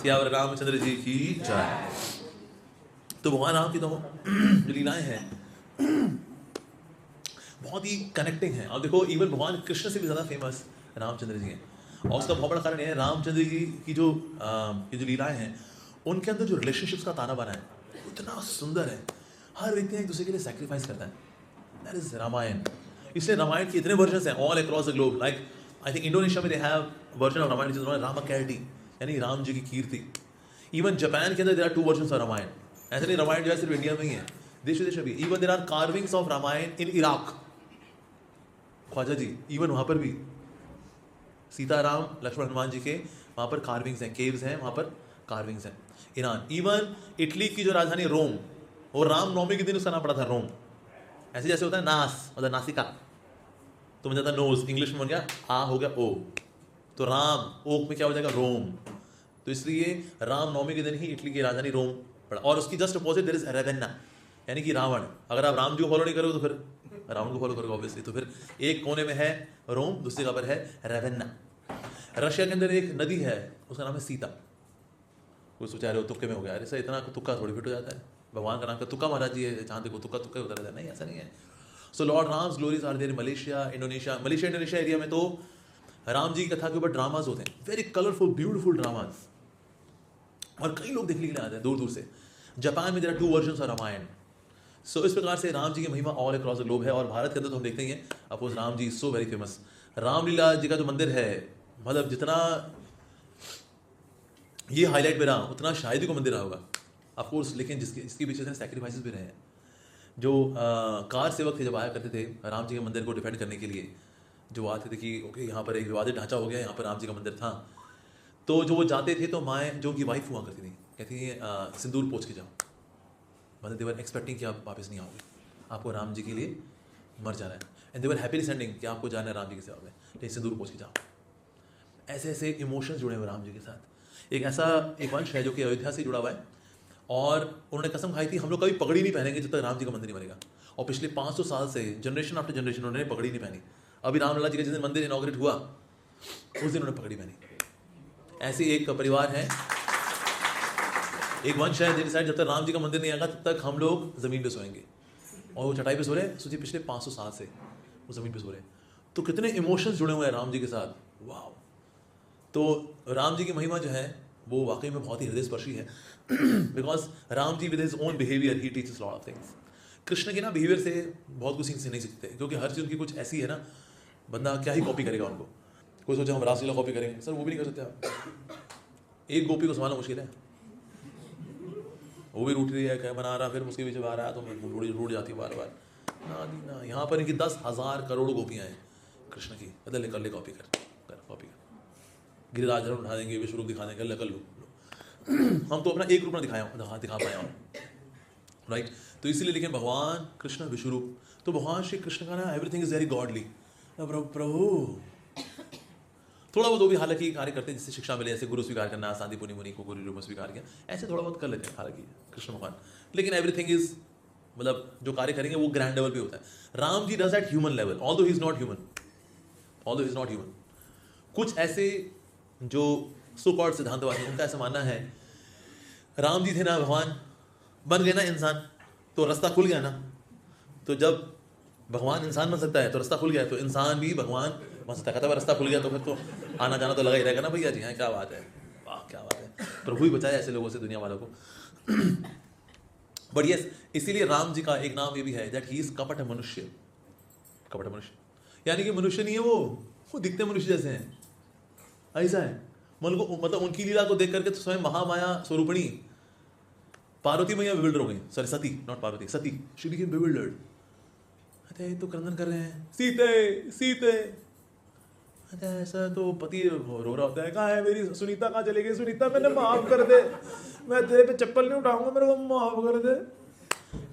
सियावर रामचंद्र जी की जय। तो भगवान राम की तो जो लीलाएं हैं बहुत ही कनेक्टिंग है। और देखो इवन भगवान कृष्ण से भी ज़्यादा फेमस रामचंद्र जी हैं। और उसका बहुत बड़ा कारण यह है रामचंद्र जी की जो लीलाएं हैं उनके अंदर जो रिलेशनशिप्स का ताना बाना है इतना सुंदर है। हर व्यक्ति एक दूसरे के लिए सैक्रिफाइस करता है। That is Ramayana. इसलिए रामायण के इतने वर्जन हैं all across the globe. Like I think Indonesia में they have version of Ramayana which is Ramakirti, यानी राम जी की कीर्ति। इवन जापान के अंदर there are 2 versions of Ramayana. ऐसे नहीं रामायण जो है सिर्फ इंडिया में ही है, देश विदेश में भी। Even there are carvings of Ramayana in Iraq. Khwaja ji even वहाँ पर भी सीताराम लक्ष्मण हनुमान जी के वहाँ पर कार्विंग्स हैं, केव्स हैं, वहाँ पर कार्विंग्स हैं। ईरान, इवन इटली की जो राजधानी रोम, वो राम नवमी के दिन उसका नाम पड़ा था रोम। ऐसे जैसे होता है नास मतलब नासिका, तो मुझे जाता नोज, इंग्लिश में बन गया आ हो गया ओ, तो राम ओक में क्या हो जाएगा रोम। तो इसलिए राम नवमी के दिन ही इटली की राजधानी रोम पड़ा। और उसकी जस्ट अपोजिट देयर इज रेवेन्ना, यानी कि रावण। अगर आप राम जी को फॉलो नहीं करोगे तो फिर रावण को फॉलो करोगे ऑब्वियसली। तो फिर एक कोने में है रोम, दूसरी जगह पर है रेवेन्ना। रशिया के अंदर एक नदी है उसका नाम है सीता। कोई सोचा रहे हो तुक्के में हो गया, अरे सर इतना तुक्का थोड़ी फिट हो जाता है, भगवान का नाम का तुक्का महाराज जी है, जहाँ देखो तुक्का तुक्का होता रहता है। नहीं, ऐसा नहीं है। So lord Ram's glories are there in Malaysia, Indonesia. Malaysia Indonesia area में तो राम जी की कथा के ऊपर ड्रामाज होते हैं, वेरी कलरफुल ब्यूटीफुल ड्रामाज, और कई लोग देखने के लिए आते हैं दूर दूर से। जापान में there are 2 versions of Ramayana. So इस प्रकार से राम जी की महिमा ऑल अक्रॉस द ग्लोब है। और भारत के अंदर तो हम देखते ही हैं, oppose Ram ji so very famous. Ramlila जी का जो मंदिर है, मतलब जितना ये हाईलाइट में रहा उतना शायद ही को मंदिर रहा होगा ऑफकोर्स, लेकिन इसके पीछे सैक्रिफाइसेस भी रहे हैं। जो कार सेवक थे जब आया करते थे राम जी के मंदिर को डिफेंड करने के लिए, जो आते थे कि ओके यहाँ पर एक विवादित ढांचा हो गया, यहाँ पर राम जी का मंदिर था, तो जो वो जाते थे तो माएँ जो उनकी वाइफ हुआ करती थी कहती थी सिंदूर पोंछ के जाओ, मतलब दे वर एक्सपेक्टिंग कि आप वापस नहीं आओगे, आपको राम जी के लिए मर जाना है। And they were happily sending कि आपको जाना है राम जी की सेवा में, लेकिन सिंदूर पोंछ के जाओ। ऐसे ऐसे इमोशंस जुड़े हुए राम जी के साथ। एक वंश है जो कि अयोध्या से जुड़ा हुआ है, और उन्होंने कसम खाई थी हम लोग कभी पगड़ी नहीं पहनेंगे जब तक राम जी का मंदिर नहीं बनेगा। और पिछले 500 साल से जनरेशन आफ्टर जनरेशन उन्होंने पगड़ी नहीं पहनी। अभी रामलला जी का जिस दिन मंदिर इनॉग्रेट हुआ उस दिन उन्होंने पगड़ी पहनी। ऐसे एक परिवार है, एक वंश है जिनकी साइड जब तक राम जी का मंदिर नहीं आएगा तब तक हम लोग ज़मीन पे सोएंगे, और वो चटाई पे सो रहे हैं। सोचिए पिछले 500 साल से वो ज़मीन पे सो रहे हैं, तो कितने इमोशंस जुड़े हुए हैं राम जी के साथ। वाह। तो राम जी की महिमा जो है वो वाकई में बहुत ही हृदय स्पर्शी है, because Ram ji with his own behaviour he teaches lot of things. Krishna के ना बिहेवियर से बहुत कुछ नहीं सीखते, क्योंकि हर चीज़ उनकी कुछ ऐसी है ना, बंदा क्या ही कॉपी करेगा उनको। कोई सोचे हम रासलीला कॉपी करेंगे, सर वो भी नहीं कर सकते आप। एक गोपी को संभालना मुश्किल है, वो भी रूठ रही है, क्या बना रहा, फिर उसके पीछे बाहर आया तो रूठ जाती है बार बार। ना यहाँ पर इनकी 10,000 करोड़ गोपियाँ हैं कृष्ण की, मतलब कर ले कॉपी कर कॉपी कर। गिरिराज उठा देंगे, विश्व रूप दिखा देंगे, कर लो। हम तो अपना एक रूप ना दिखा पाए और राइट। तो इसीलिए लेकिन भगवान कृष्ण विश्व रूप, तो भगवान श्री कृष्ण का ना एवरीथिंग इज वेरी गॉडली। प्रभु थोड़ा बहुत वो भी हालांकि कार्य करते हैं, जिससे शिक्षा मिले, जैसे गुरु स्वीकार करना, शांतिपुनी मुनि को गुरु रूप में स्वीकार किया, ऐसे थोड़ा बहुत कर लेते हैं हालांकि कृष्ण भगवान। लेकिन एवरीथिंग इज, मतलब जो कार्य करेंगे वो ग्रैंड लेवल पे होता है। Ram ji does at human level, although he is not human. कुछ ऐसे जो सो कॉल्ड सिद्धांतवादी, उनका ऐसा मानना है राम जी थे ना, भगवान बन गए ना इंसान तो रास्ता खुल गया ना, तो जब भगवान इंसान बन सकता है तो रास्ता खुल गया, तो इंसान भी भगवान बन सकता है। कहता है रास्ता खुल गया तो फिर तो आना जाना तो लगा ही रहेगा ना भैया जी। हाँ क्या बात है, वाह क्या बात है, प्रभु ही बचाए ऐसे लोगों से, दुनिया वालों को। बट यस, इसीलिए राम जी का एक नाम ये भी है दैट ही इज कपट मनुष्य। यानी कि मनुष्य नहीं है वो दिखते मनुष्य जैसे हैं, ऐसा है। मतलब उनकी लीला को देख करके तो स्वयं महामाया स्वरूपिणी पार्वती मैया बिविल्डर हो गई, sorry Sati, not Parvati, Sati, she became bewildered. अरे तो क्रंदन कर रहे हैं, सीते। अरे ऐसा तो पति रो रहा होता है, कहाँ है मेरी सुनीता, कहाँ चली गई सुनीता, मैंने माफ कर दे, मैं तेरे पे चप्पल नहीं उठाऊंगा, मेरे को माफ कर दे।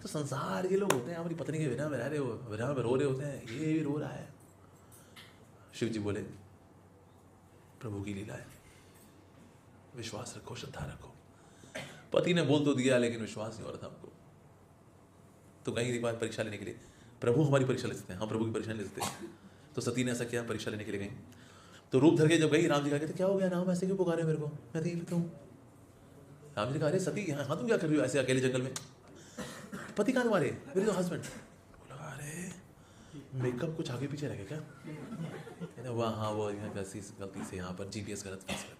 तो संसार ये लोग होते हैं, हमारी पत्नी के विरह में रो रहे होते हैं, ये भी रो रहा है। शिव जी बोले प्रभु की लीला है, विश्वास रखो, श्रद्धा रखो। पति ने बोल तो दिया लेकिन विश्वास नहीं हो रहा था हमको, तो कहीं एक बार परीक्षा लेने के लिए, प्रभु हमारी परीक्षा ले सकते हैं, हम प्रभु की परीक्षा ले सकते हैं। तो सती ने ऐसा किया, परीक्षा लेने के लिए गई, तो रूप धर के जब गई, राम जी कहा कहते क्या हो गया राम, ऐसे क्यों पुकारे मेरे को, मैं तो ये लेता हूँ, राम जी ने कहा अरे सती हाँ तुम क्या कर रही हो ऐसे अकेले जंगल में? पति कहाँ तुम्हारे? मेरे तो हस्बैंड। बोला अरे मेकअप कुछ आगे पीछे रखे क्या? वह हाँ वो गलती से यहाँ पर GPS गलत फंस गया।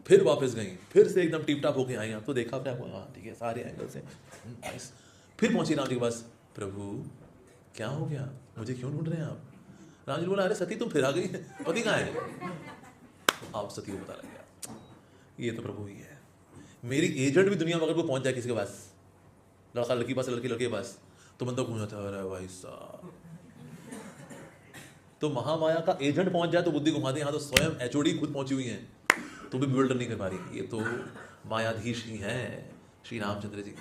फिर वापस गई, फिर से एकदम टिप टाप होके आई। आप तो देखा अपने आपको, हाँ ठीक है सारे एंगल से नाइस। फिर पहुंची राम जी के पास, प्रभु क्या हो गया, मुझे क्यों ढूंढ रहे हैं आप? राम जी बोला अरे सती तुम फिर आ गई, पति कहाँ है? आप सती को पता लग गया ये तो प्रभु ही है। मेरी एजेंट भी दुनिया में अगर वो पहुंच जाए किसी के पास, लड़का लड़की पास, लड़की लड़के के पास, तो बंदा घूम जाता है अरे भाई साहब। तो महामाया का एजेंट पहुंच जाए तो बुद्धि घुमाते, यहाँ तो स्वयं HOD खुद पहुंची हुई है तो भी बिल्डर नहीं कर पा रही। ये तो मायाधीश ही हैं श्री रामचंद्र जी।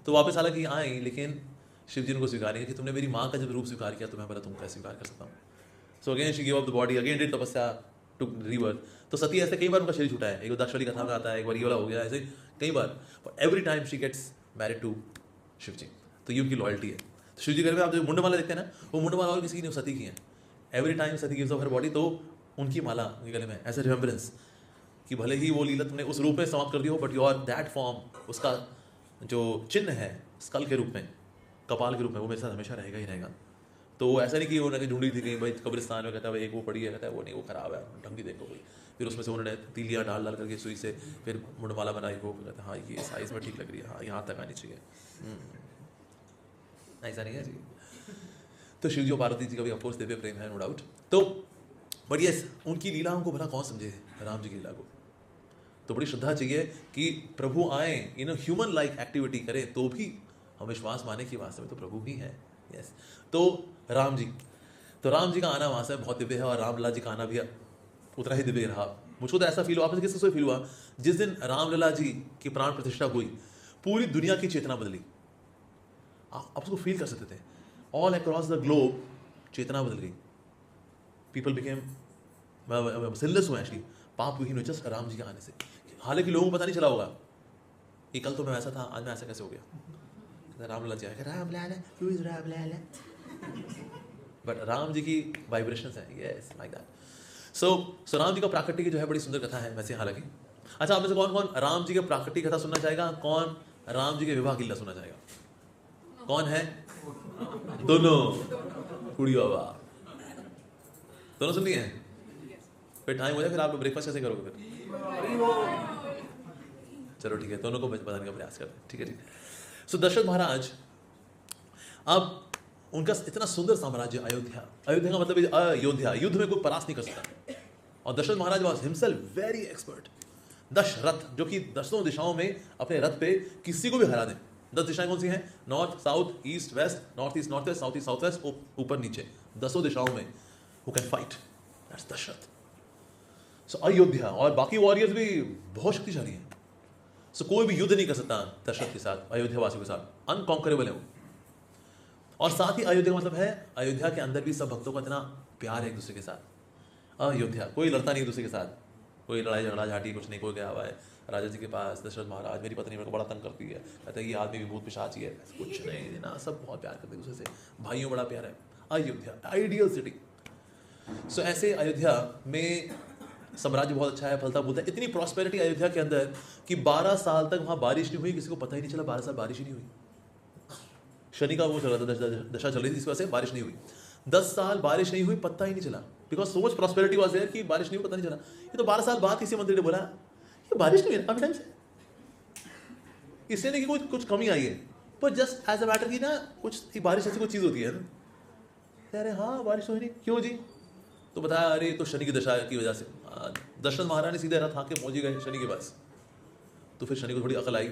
तो वापस हालांकि आए, लेकिन शिव जी ने उनको स्वीकार किया कि तुमने मेरी माँ का जब रूप स्वीकार किया तो मैं बोला तुम कैसे स्वीकार कर सकता हूँ। So again she give up the body, again did तपस्या टू रिबर्थ। तो सती ऐसे कई बार उनका शरीर छूटा है, एक दक्ष वाली कथा में आता है, एक बार ये वाला हो गया, ऐसे कई बार, but every time she gets married to Shiv ji. तो ये उनकी लॉयल्टी है। तो शिव जी घर में आप जो मुंडमाला देखते हैं ना, वो मुंडमाला और किसी की नहीं, सती की है। एवरी टाइम सती गिव्स अप हर बॉडी, तो उनकी माला उनके गले में एज ए रिमेम्बरेंस कि भले ही वो लीला तुमने उस रूप में समाप्त कर दी हो, बट योर दैट फॉर्म, उसका जो चिन्ह है स्कल के रूप में, कपाल के रूप में, वो मेरे साथ हमेशा रहेगा ही रहेगा। तो ऐसा नहीं कि उन्होंने ढूंढी थी कहीं भाई कब्रिस्तान में, कहता है एक वो पड़ी है, कहता है वो नहीं वो खराब है, ढंगी देखो कोई। फिर उसमें से उन्होंने तीलियाँ डाल डाल करके सुई से फिर मुंडमाला बनाई, वो कहता है हाँ ये साइज में ठीक लग रही है, हाँ यहाँ तक आनी चाहिए। ऐसा नहीं है जी। तो शिव जी और पार्वती जी का भी ऑफकोर्स दिव्य प्रेम है, नो डाउट। तो बट यस, उनकी लीलाओं को भला कौन समझे राम जी की लीला को? तो बड़ी श्रद्धा चाहिए कि प्रभु आए, इन ह्यूमन लाइक एक्टिविटी करें तो भी हम विश्वास माने कि वास्तव में तो प्रभु ही है। यस, तो राम जी, तो राम जी का आना वहाँ से बहुत दिव्य है, और रामलला जी का आना भी उतना ही दिव्य रहा। मुझको तो ऐसा फील हुआ, आपसे किससे फील हुआ, जिस दिन रामलला जी की प्राण प्रतिष्ठा हुई, पूरी दुनिया की चेतना बदली। आप उसको फील कर सकते थे, ऑल अक्रॉस द ग्लोब चेतना बदल गई। पीपल बिकेम सिनलेस हुए, एक्चुअली पाप विहीन हुए जस्ट राम जी के आने से। हालांकि लोगों को पता नहीं चला होगा कि कल तो मैं ऐसा था, आज मैं ऐसा कैसे हो गया। रामलला जी आए, Ramlalla who is Ramlalla, but Ram ji की वाइब्रेशंस हैं, yes like that. So Ram ji का प्राकृतिक जो है बड़ी सुंदर कथा है वैसे हालांकि। अच्छा, आप में से कौन कौन राम जी के प्राकृतिक कथा सुनना चाहेगा? कौन राम जी के विवाह की लीला सुनना चाहेगा? कौन है? दोनों कुड़ी बाबा दोनों सुननी है? फिर टाइम हो जाए, फिर आप लोग ब्रेकफास्ट कैसे करोगे फिर? चलो ठीक है, दोनों को बताने का प्रयास करते हैं, ठीक है ठीक है। सो दशरथ महाराज, अब उनका इतना सुंदर साम्राज्य अयोध्या, अयोध्या का मतलब अयोध्या, युद्ध में कोई परास्त नहीं कर सकता। और Dasharath Maharaj was himself very expert. Dasharath जो कि 10 दिशाओं में अपने रथ पे किसी को भी हरा दे। 10 दिशाएं कौन सी हैं? North, south, east, west, north east, north west, south east, south west, ऊपर नीचे, 10 दिशाओं में who can fight, that's Dasharath. So Ayodhya, और बाकी वॉरियर्स भी बहुत शक्तिशाली हैं। सो कोई भी युद्ध नहीं कर सकता दशरथ के साथ, अयोध्या वासियों के साथ, अनकॉन्करेबल है वो। और साथ ही अयोध्या का मतलब है, अयोध्या के अंदर भी सब भक्तों का इतना प्यार है एक दूसरे के साथ। अयोध्या कोई लड़ता नहीं एक दूसरे के साथ, कोई लड़ाई झगड़ा झाटी कुछ नहीं। कोई गया हुआ है राजा जी के पास, दशरथ महाराज मेरी पत्नी मेरे को बड़ा तंग करती है, कहते हैं ये आदमी भी भूत पिशाच ही है, कुछ नहीं ना, सब बहुत प्यार करते हैं दूसरे से, भाइयों बड़ा प्यार है। Ayodhya ideal city. सो ऐसे अयोध्या में साम्राज्य बहुत अच्छा है, फलता फूलता है। इतनी प्रॉस्पेरिटी अयोध्या के अंदर कि 12 साल तक वहाँ बारिश नहीं हुई, किसी को पता ही नहीं चला 12 साल बारिश ही नहीं हुई। शनि का वो चल रहा था, दशा चल रही थी, इस वजह से बारिश नहीं हुई। 10 साल बारिश नहीं हुई, पता ही नहीं चला, because so much prosperity was there कि बारिश नहीं हुई, पता नहीं चला। ये तो 12 साल बाद किसी मंत्री ने बोला ये बारिश नहीं हुई काफी टाइम से, इसलिए नहीं कि कुछ कमी आई है, पर जस्ट एज अ मैटर की ना कुछ बारिश ऐसी कोई चीज़ होती है ना। अरे हाँ बारिश हुई नहीं, क्यों जी? तो बताया अरे तो शनि की दशा की वजह से। दशरथ महाराज ने सीधे रथ आके पहुंच गए शनि के पास। तो फिर शनि को थोड़ी अकल आई,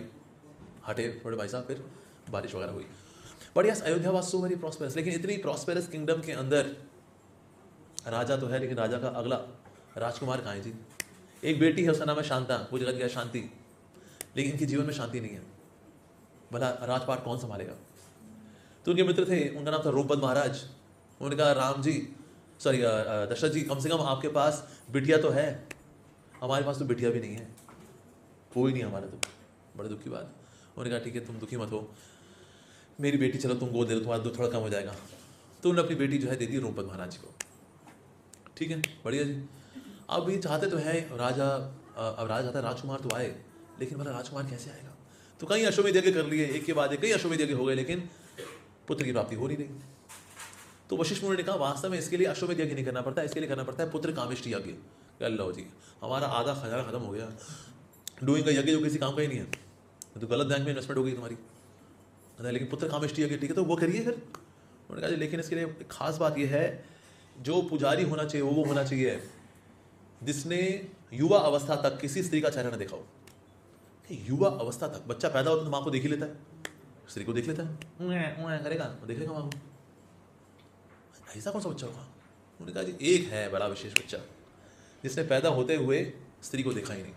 हटे थोड़े भाई साहब, फिर बारिश वगैरह हुई। But yes, Ayodhya was so very prosperous. लेकिन इतनी प्रॉस्पेरस किंगडम के अंदर राजा तो है, लेकिन राजा का अगला राजकुमार कहाँ है जी? एक बेटी है, उसका नाम है शांता, वो जगत गया शांति, लेकिन इनके जीवन में शांति नहीं है। भला राजपाट कौन संभालेगा? तो उनके मित्र थे, उनका नाम था रूपपद महाराज। उन्होंने कहा राम जी, सॉरी दशरथ जी, कम से कम आपके पास बिटिया तो है, हमारे पास तो बिटिया भी नहीं है, कोई नहीं हमारा। तो बड़े दुख की बात। उन्होंने कहा ठीक है तुम दुखी मत हो, मेरी बेटी चलो तुम गोद दे दो, तुम्हारा दुख थोड़ा कम हो जाएगा। तो उन्होंने अपनी बेटी जो है दे दी रूपपद महाराज को। ठीक है, बढ़िया जी। अब ये चाहते तो हैं राजा, अब राजा चाहता है राजकुमार तो आए, लेकिन भला राजकुमार कैसे आएगा? तो कई अश्वमेध यज्ञ कर लिए, एक के बाद एक कई अश्वमेध यज्ञ हो गए, लेकिन पुत्र की प्राप्ति हो नहीं रही। तो वशिष्ठ मुनि ने कहा वास्तव में इसके लिए अश्वमेध यज्ञ नहीं करना पड़ता, इसके लिए करना पड़ता है पुत्र कामेष्टि यज्ञ। अल्लाह जी, हमारा आधा खजाना खत्म हो गया, डूइंग का यज्ञ जो किसी काम का ही नहीं है, तो गलत बैंक में इन्वेस्टमेंट हो गई तुम्हारी, लेकिन पुत्र कामेष्टि यज्ञ ठीक है तो वो करिए फिर। उन्होंने कहा लेकिन इसके लिए एक खास बात यह है, जो पुजारी होना चाहिए वो होना चाहिए जिसने युवा अवस्था तक किसी स्त्री का चेहरा न देखा हो। युवा अवस्था तक, बच्चा पैदा होता तो माँ को देख ही लेता है, स्त्री को देख लेता है, करेगा देख लेगा माँ को, ऐसा कौन सा बच्चा होगा? उन्होंने कहा जी एक है बड़ा विशेष बच्चा जिसने पैदा होते हुए स्त्री को देखा ही नहीं,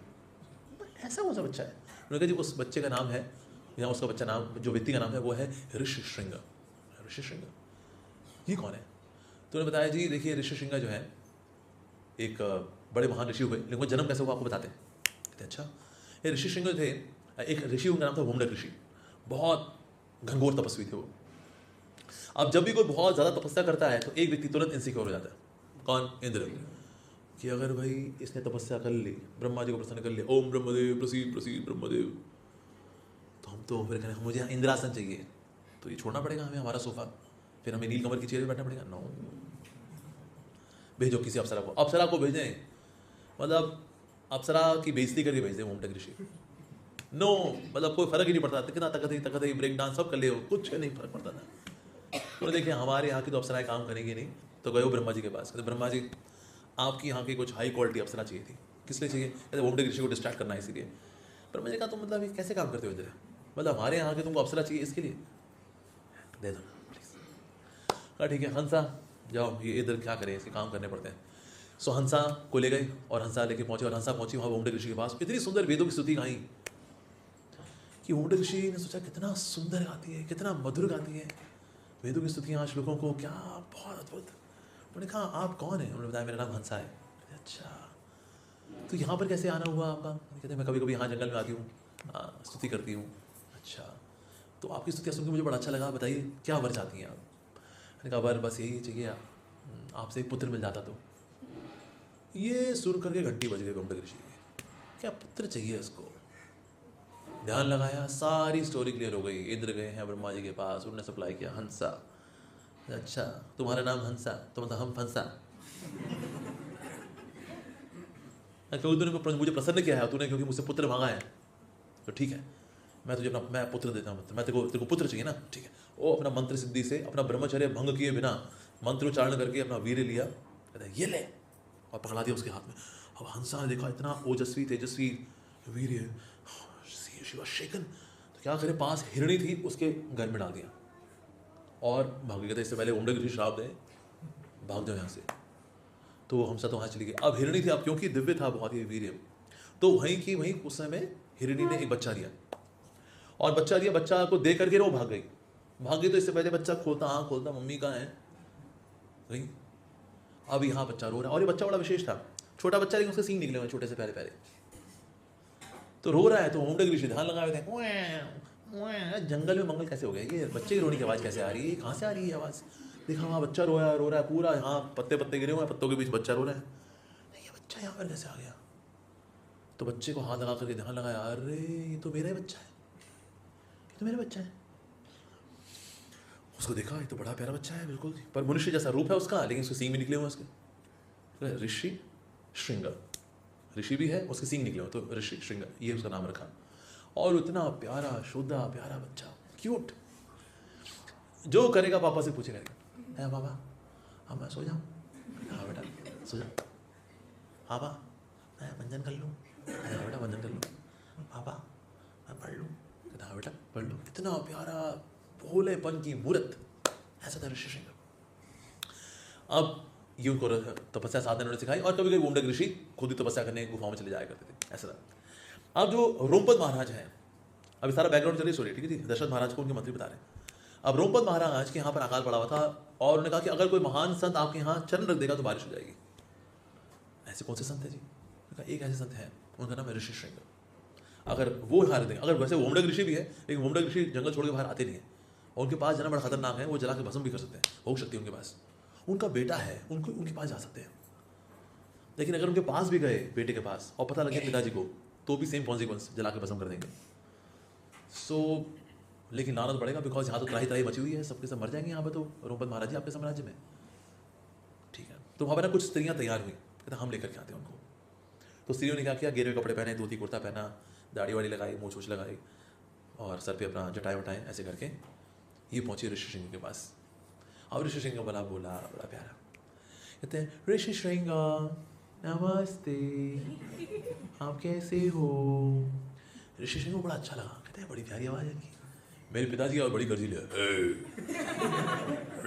ऐसा कौन सा बच्चा है? उन्होंने कहा जी उस बच्चे का नाम है, या उसका बच्चा नाम, जो व्यक्ति का नाम है वो है ऋषिशृंग। ऋषिशृंग ये कौन है? तो उन्होंने बताया जी देखिए ऋषिशृंग जो है एक बड़े महान ऋषि हुए, लेकिन वो जन्म कैसे हुआ आपको बताते हैं। कहते अच्छा, ये ऋषिशृंग थे, एक ऋषि उनका नाम था भूमंडक ऋषि, बहुत घनघोर तपस्वी थे वो। अब जब भी कोई बहुत ज़्यादा तपस्या करता है तो एक व्यक्ति तुरंत इनसिक्योर हो जाता है। कौन? इंद्र, कि अगर भाई इसने तपस्या कर ली, ब्रह्मा जी को प्रसन्न कर लिया, ओम ब्रह्मदेव प्रसीद प्रसीद ब्रह्मदेव, तो हम तो फिर कहें मुझे इंद्रासन चाहिए, तो ये छोड़ना पड़ेगा हमें हमारा सोफा, फिर हमें नीलकमल की चेयर पे बैठना पड़ेगा। नो, भेजो किसी अप्सरा को, अप्सरा को भेजें, मतलब अप्सरा की बेइज्जती करके भेज दें भूमंडक ऋषि। नो, मतलब कोई फर्क ही नहीं पड़ता, कितना तकत ही ब्रेक डांस सब कर ले, कुछ नहीं फर्क पड़ता था। तो देखिए हमारे यहाँ की तो अप्सराएं काम करेंगी नहीं, तो गए ब्रह्मा जी के पास, कहते ब्रह्मा जी आपकी यहाँ की कुछ हाई क्वालिटी अप्सरा चाहिए थी। किस लिए चाहिए? कहते भूमंडक ऋषि को डिस्ट्रैक्ट करना है इसीलिए। ब्रह्मा जी कहा तो मतलब ये कैसे काम करते हो इधर, मतलब हमारे यहाँ के तुमको अप्सरा चाहिए इसके लिए, दे दो प्लीज। कहा ठीक है हंसा जाओ, ये इधर क्या करें, इसके काम करने पड़ते हैं। सो हंसा को ले गए और हंसा लेके पहुंचे, और हंसा पहुंची वहाँ भूमंडक ऋषि के पास, इतनी सुंदर वेदों की स्तुति गाई कि भूमंडक ऋषि ने सोचा कितना सुंदर गाती है, कितना मधुर गाती है वेदों की स्तुतियाँ श्लोकों को, क्या बहुत अद्भुत। उन्होंने कहा आप कौन है? उन्होंने बताया मेरा नाम हंसा है। अच्छा, तो यहाँ पर कैसे आना हुआ आपका? कहते मैं कभी कभी यहाँ जंगल में आती हूँ, स्तुति करती हूँ। अच्छा, तो आपकी स्तुतियाँ सुनकर मुझे बड़ा अच्छा लगा, बताइए क्या वर चाहती हैं आप? मैंने कहा वर बस यही चाहिए, आपसे एक पुत्र मिल जाता तो। ये सुन करके घंटी बज गई भूमंडक ऋषि की, क्या पुत्र चाहिए उसको? ध्यान लगाया, सारी स्टोरी क्लियर हो गई। इंद्र गए हैं ब्रह्मा जी के पास, उन्होंने सप्लाई किया हंसा। अच्छा तुम्हारा नाम हंसा, तो मतलब हम फंसा, क्योंकि तूने मुझे प्रसन्न किया है, तूने क्योंकि मुझसे पुत्र मांगा है, तो ठीक है मैं तुझे मैं पुत्र देता हूँ, मैं तेरे को पुत्र चाहिए ना, ठीक है। वो अपना मंत्र सिद्धि से, अपना ब्रह्मचर्य भंग किए बिना मंत्रोच्चारण करके अपना वीर्य लिया, कहता है ये ले, और पकड़ा दिया उसके हाथ में। अब हंसा ने देखा इतना ओजस्वी तेजस्वी वीर्य, शी वाज शेकन, तो क्या करे, पास हिरणी थी, उसके घर में डाल दिया और भाग गया। इससे पहले भूमंडक ऋषि श्राप दे भाग जाओ यहाँ से, तो हंसा तो वहाँ चली गई। अब हिरणी थी, अब क्योंकि दिव्य था बहुत ही वीर्य, तो वहीं की वहीं उस समय हिरणी ने एक बच्चा दिया, और बच्चा दिया, बच्चा को दे करके वो भाग गई। तो इससे पहले बच्चा खोलता मम्मी कहाँ है गई। अब यहाँ बच्चा रो रहा है, और ये बच्चा बड़ा विशेष था, छोटा बच्चा, लेकिन उसके सींग निकले हुए छोटे से प्यारे, तो रो रहा है। तो भूमंडक ऋषि ध्यान लगाए थे, जंगल में मंगल कैसे हो गया, ये बच्चे की रोने की आवाज़ कैसे आ रही है, कहाँ से आ रही है आवाज़? देखा वहाँ बच्चा रो रहा है पूरा, यहाँ पत्ते गिरे हुए हैं, पत्तों के बीच बच्चा रो रहा है, ये बच्चा यहाँ पर कैसे आ गया? तो बच्चे को हाथ लगा करके ध्यान लगाया, अरे ये तो मेरा ही बच्चा है, ये तो मेरा बच्चा है। उसको देखा, ये तो बड़ा प्यारा बच्चा है बिल्कुल, पर मनुष्य जैसा रूप है उसका, लेकिन उसके सींग भी निकले हुए उसके। ऋषि श्रृंग, ऋषि भी है, उसके सींग निकले हुए, तो ऋषि श्रृंग ये उसका नाम रखा। और इतना प्यारा शुद्धा प्यारा बच्चा, क्यूट, जो करेगा पापा से पूछेगा, है पापा हाँ मैं सो जाऊँ? हाँ बेटा सो जाओ। पापा मैं मंजन कर लूँ? हाँ बेटा मंजन कर लूँ। पापा मैं पढ़ लूँ? हाँ बेटा पढ़ लो। इतना प्यारा भोलेपन की मूर्त, ऐसा था ऋषि श्रृंग। अब ये उनको तपस्या साधना उन्होंने सिखाई, और कभी कभी भूमंडक ऋषि खुद ही तपस्या करने गुफाओं में चले जाया करते थे, ऐसा था। अब जो रोमपद महाराज हैं, अभी सारा बैकग्राउंड चलिए स्टोरी, ठीक है जी, दशरथ महाराज को उनके मंत्री बता रहे हैं। अब रोमपद महाराज के यहाँ पर अकाल पड़ा हुआ था, और उन्होंने कहा कि अगर कोई महान संत आपके यहाँ चरण रख देगा तो बारिश हो जाएगी। ऐसे कौन से संत है जी? एक ऐसे संत है, उनका नाम है ऋषि श्रृंग। अगर वो हार देंगे, अगर वैसे भूमंडक ऋषि भी है, लेकिन भूमंडक ऋषि जंगल छोड़ के बाहर आते नहीं है, और उनके पास जाना बड़ा खतरनाक है, वो जला के भस्म भी कर सकते हैं, भोग शक्ति उनके पास। उनका बेटा है, उनके पास जा सकते हैं, लेकिन अगर उनके पास भी गए बेटे के पास और पता लगे पिताजी को, तो भी सेम कॉन्सिक्वेंस, जला के भस्म कर देंगे। सो लेकिन लाना तो पड़ेगा, बिकॉज यहाँ तो त्राही त्राही मची हुई है, सबके सब मर जाएंगे यहाँ पे तो रोमपत महाराज जी आपके साम्राज्य में। ठीक है, तो वहाँ पर ना कुछ स्त्रियाँ तैयार हुई, कहते हम लेकर के आते हैं उनको। तो स्त्रियों ने क्या किया, गेरुए कपड़े पहने, धोती कुर्ता पहना, दाढ़ी वाड़ी लगाई, मूछ वूछ लगाई और सर पे अपना जटाएं वटाएं ऐसे करके ये पहुंची ऋषि श्रृंग के पास। अब ऋषि श्रृंग बोला बड़ा प्यारा, कहते हैं ऋषि श्रृंग नमस्ते, आप कैसे हो। ऋषि श्रृंग को बड़ा अच्छा लगा, कहते हैं बड़ी प्यारी आवाज़ है इनकी। मेरे पिताजी और बड़ी गर्जी ले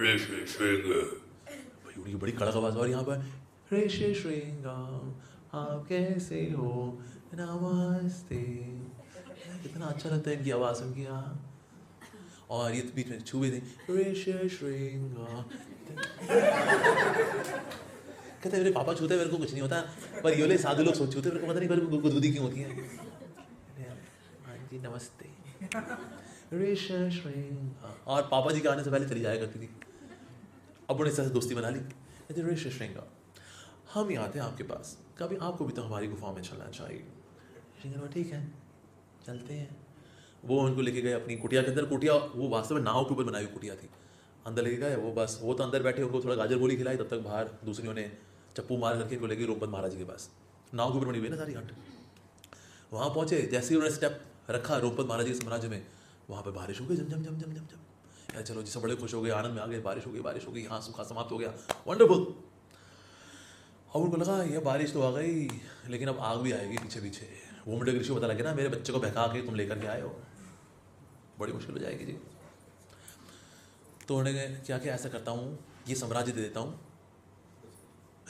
ऋषि श्रृंग, भाई उनकी बड़ी कड़क आवाज़। और यहाँ पर ऋषि श्रृंग आप कैसे हो, नमस्ते, कितना अच्छा लगता है इनकी आवाज़ उनकी। यहाँ और ये बीच में छुए थे ऋषि श्रृंग, कहते मेरे पापा छूते मेरे को कुछ नहीं होता, पर ये साधु लोग सोच छूते मेरे को पता नहीं, पर गुदगुदी क्यों होती है। हाँ जी नमस्ते ऋषि श्रृंग। और पापा जी के आने से पहले चली जाया करती थी, अब उन्हें से दोस्ती बना ली। कहते ऋषि श्रृंग हम यहाँ थे आपके पास, कभी आपको भी तो हमारी गुफा में चलना चाहिए। श्रृंग ठीक है चलते हैं। वो उनको लेके गए अपनी कुटिया के अंदर। कुटिया वो वास्तव में नाव के ऊपर बनाई हुई कुटिया थी, अंदर लेके गए। वो बस वो तो अंदर बैठे, उनको थोड़ा गाजर गोली खिलाई, तब तक बाहर दूसरियों ने चप्पू मार करके उनको लेके रोमपत महाराज के पास। नाव के ऊपर बनी हुई ना सारी हट। वहाँ पहुँचे, जैसे ही उन्होंने स्टेप रखा रोमपत महाराज के साम्राज्य में, वहाँ पर बारिश हो गई, जम जम जम जम जम जम। यार चलो जिससे बड़े खुश हो गए, आनंद में आ गए, बारिश हो गई, हाँ सूखा समाप्त हो गया, वंडरफुल। और उनको लगा ये बारिश तो आ गई, लेकिन अब आग भी आएगी पीछे पीछे। वो मुंडक ऋषि को पता लगे ना, मेरे बच्चे को बहका के तुम लेकर के आए हो, बड़ी मुश्किल हो जाएगी जी। तो उन्होंने क्या किया, ऐसा करता हूँ ये साम्राज्य दे देता हूँ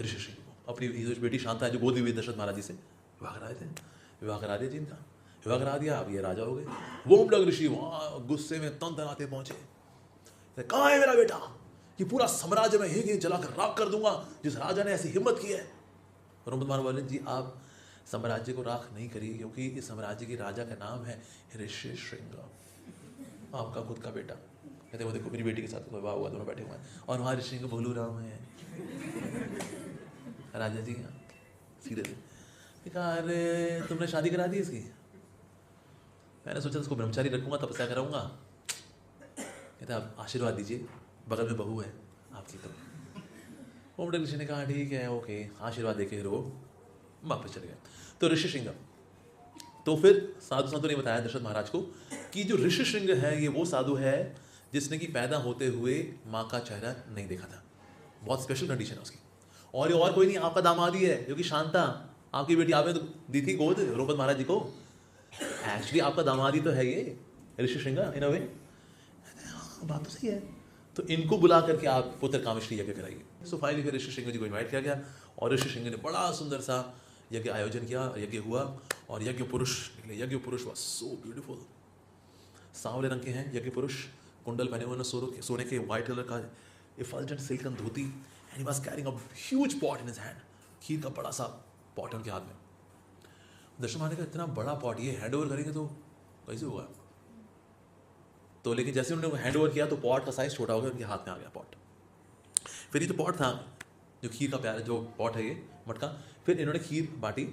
ऋषि श्रृंग को। अपनी बेटी शांता है जो गोद ली हुई दशरथ महाराज जी से, विवाह करा थे, विवाह करा दिया जी इनका, विवाह करा दिया। अब ये राजा हो गए। वो मुंडक ऋषि वहाँ गुस्से में तन तनाते पहुँचे, कहाँ है मेरा बेटा, ये पूरा साम्राज्य में ही जलाकर राख कर दूंगा जिस राजा ने ऐसी हिम्मत की है। रोमपत महाराज बोले जी आप साम्राज्य को राख नहीं करिए, क्योंकि इस साम्राज्य के राजा का नाम है ऋषि श्रृंग, आपका खुद का बेटा। कहते वो देखो मेरी बेटी के साथ विवाह हुआ, दोनों बैठे हुए हैं, और वहाँ ऋषि श्रृंग भोलू राम है राजा जी। यहाँ सीधे थे, कहा अरे तुमने शादी करा दी इसकी। मैंने सोचा इसको ब्रह्मचारी रखूंगा, तपस्या कराऊंगा। कहते आप आशीर्वाद दीजिए, बगल में बहू है आपकी। तो वो ऋषि ने कहा ठीक है ओके, आशीर्वाद देके रो वापस चले गए। तो ऋषि श्रृंग, तो फिर साधु संतों ने बताया दशरथ महाराज को कि जो ऋषि श्रृंग है ये वो साधु है जिसने कि पैदा होते हुए माँ का चेहरा नहीं देखा था। बहुत स्पेशल कंडीशन है उसकी। और ये और कोई नहीं, आपका दामाद ही है, क्योंकि शांता आपकी बेटी आपने तो दी थी गोद रोमपत महाराज जी को, एक्चुअली आपका दामाद ही तो है ये ऋषि श्रृंग इन अ वे। बात तो सही है, तो इनको बुला करके आप पुत्र कामेष्टि यज्ञ कराइए। सो फाइनली फिर ऋषि श्रृंग जी को इन्वाइट किया गया, और ऋषि श्रृंग ने बड़ा सुंदर सा यज्ञ आयोजन किया, यज्ञ हुआ, और यज्ञ पुरुष निकले। यज्ञ पुरुष वाज सो ब्यूटीफुल, सांवले रंग के हैं यज्ञ पुरुष, कुंडल पहने हुए सोने के व्हाइट कलर का effulgent silken dhoti, and he was carrying a huge pot in his hand. खीर का बड़ा सा पॉट उनके हाथ में। दशरथ महाराज का इतना बड़ा पॉट, ये हैंड ओवर करेंगे तो कैसे होगा। तो लेकिन जैसे उन्होंने हैंड ओवर किया तो पॉट का साइज छोटा हो गया, उनके हाथ में आ गया पॉट। फिर ये जो पॉट था, जो खीर का प्यारा जो पॉट है ये मटका, फिर इन्होंने खीर बांटी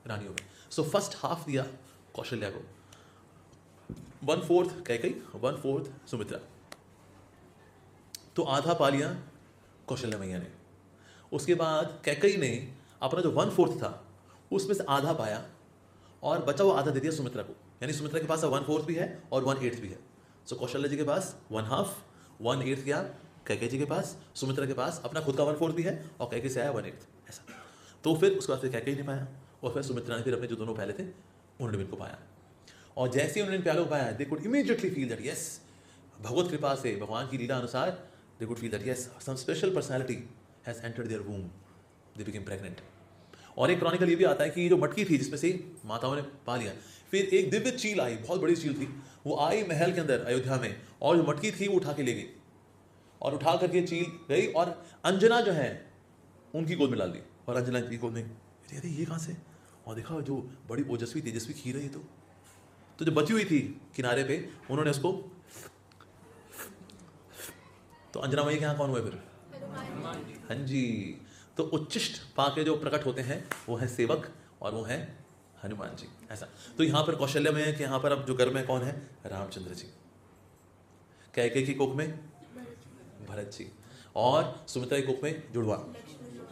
रानियों में। सो फर्स्ट हाफ दिया कौशल्या को, 1/4 कैकेयी, 1/4 सुमित्रा। तो आधा पा लिया कौशल्या मैया ने। उसके बाद कैकेयी ने अपना जो 1/4 था उसमें से आधा पाया, और बचा हुआ आधा दे दिया सुमित्रा को। यानी सुमित्रा के पास 1/4 भी है और 1/8 भी है। सो कौशल्या जी के पास 1/2, 1/8 गया कैकेयी जी के पास, सुमित्रा के पास अपना खुद का 1/4 भी है, और कैकेयी से आया 1/8 ऐसा। तो फिर उसके बाद फिर कैकेयी ने पाया, और फिर सुमित्रा ने फिर अपने जो दोनों प्याले थे उन्होंने भी इनको पाया। और जैसे ही उन्होंने प्यालों को पाया, they could immediately feel that yes, भगवत कृपा से, भगवान की लीला अनुसार, they could feel that yes some special personality has entered their womb, they became pregnant. और एक क्रॉनिकल ये भी आता है कि जो मटकी थी जिसमें से माताओं ने पा लिया, फिर एक दिव्य चील आई, बहुत बड़ी चील थी, वो आई महल के अंदर अयोध्या में, और जो मटकी थी वो उठा के ले गई, और उठा करके चील गई और अंजना जो है उनकी गोद में डाल दी। और अंजना की गोद में, अरे ये कहाँ से, और देखा जो बड़ी ओजस्वी तेजस्वी खीर है ये तो जो बची हुई थी किनारे पे उन्होंने उसको, तो अंजना मैया के यहाँ कौन हुए फिर, हाँ जी। तो उच्चिष्ट पाके जो प्रकट होते हैं वो है सेवक और वो है हनुमान जी। ऐसा तो यहाँ पर कौशल्य में है कि यहाँ पर अब जो घर में कौन है, रामचंद्र जी। कैकेयी की कोख में भरत जी, और सुमित्रा की कोख में जुड़वा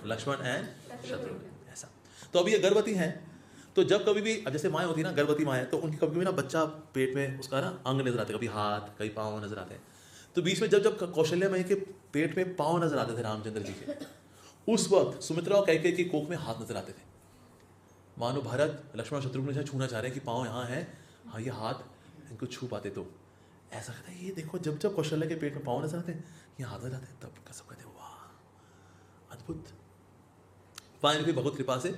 लक्ष्मण एंड शत्रुघ्न। ऐसा तो अभी ये गर्भवती हैं, तो जब कभी भी, अब जैसे माएँ होती है ना, गर्भवती माएँ, तो उनकी कभी भी ना बच्चा पेट में उसका ना अंग नजर आते, कभी हाथ कभी पाँव नजर आते हैं। तो बीच में जब जब कौशल्य माई के पेट में पाँव नजर आते थे रामचंद्र जी के, उस वक्त सुमित्रा और कैकेयी की कोख में हाथ नजर आते थे। मानो भरत लक्ष्मण शत्रुघ्न से छूना चाह रहे हैं कि पाँव यहाँ है, हाँ ये हाथ इनको छू पाते तो ऐसा कहता है। ये देखो जब जब कौशल्य के पेट में पाँव नजर आते हैं, यहाँ हाथ नजर आते हैं, तब सब कहते हैं वाह अद्भुत। फाइनली भगवत कृपा से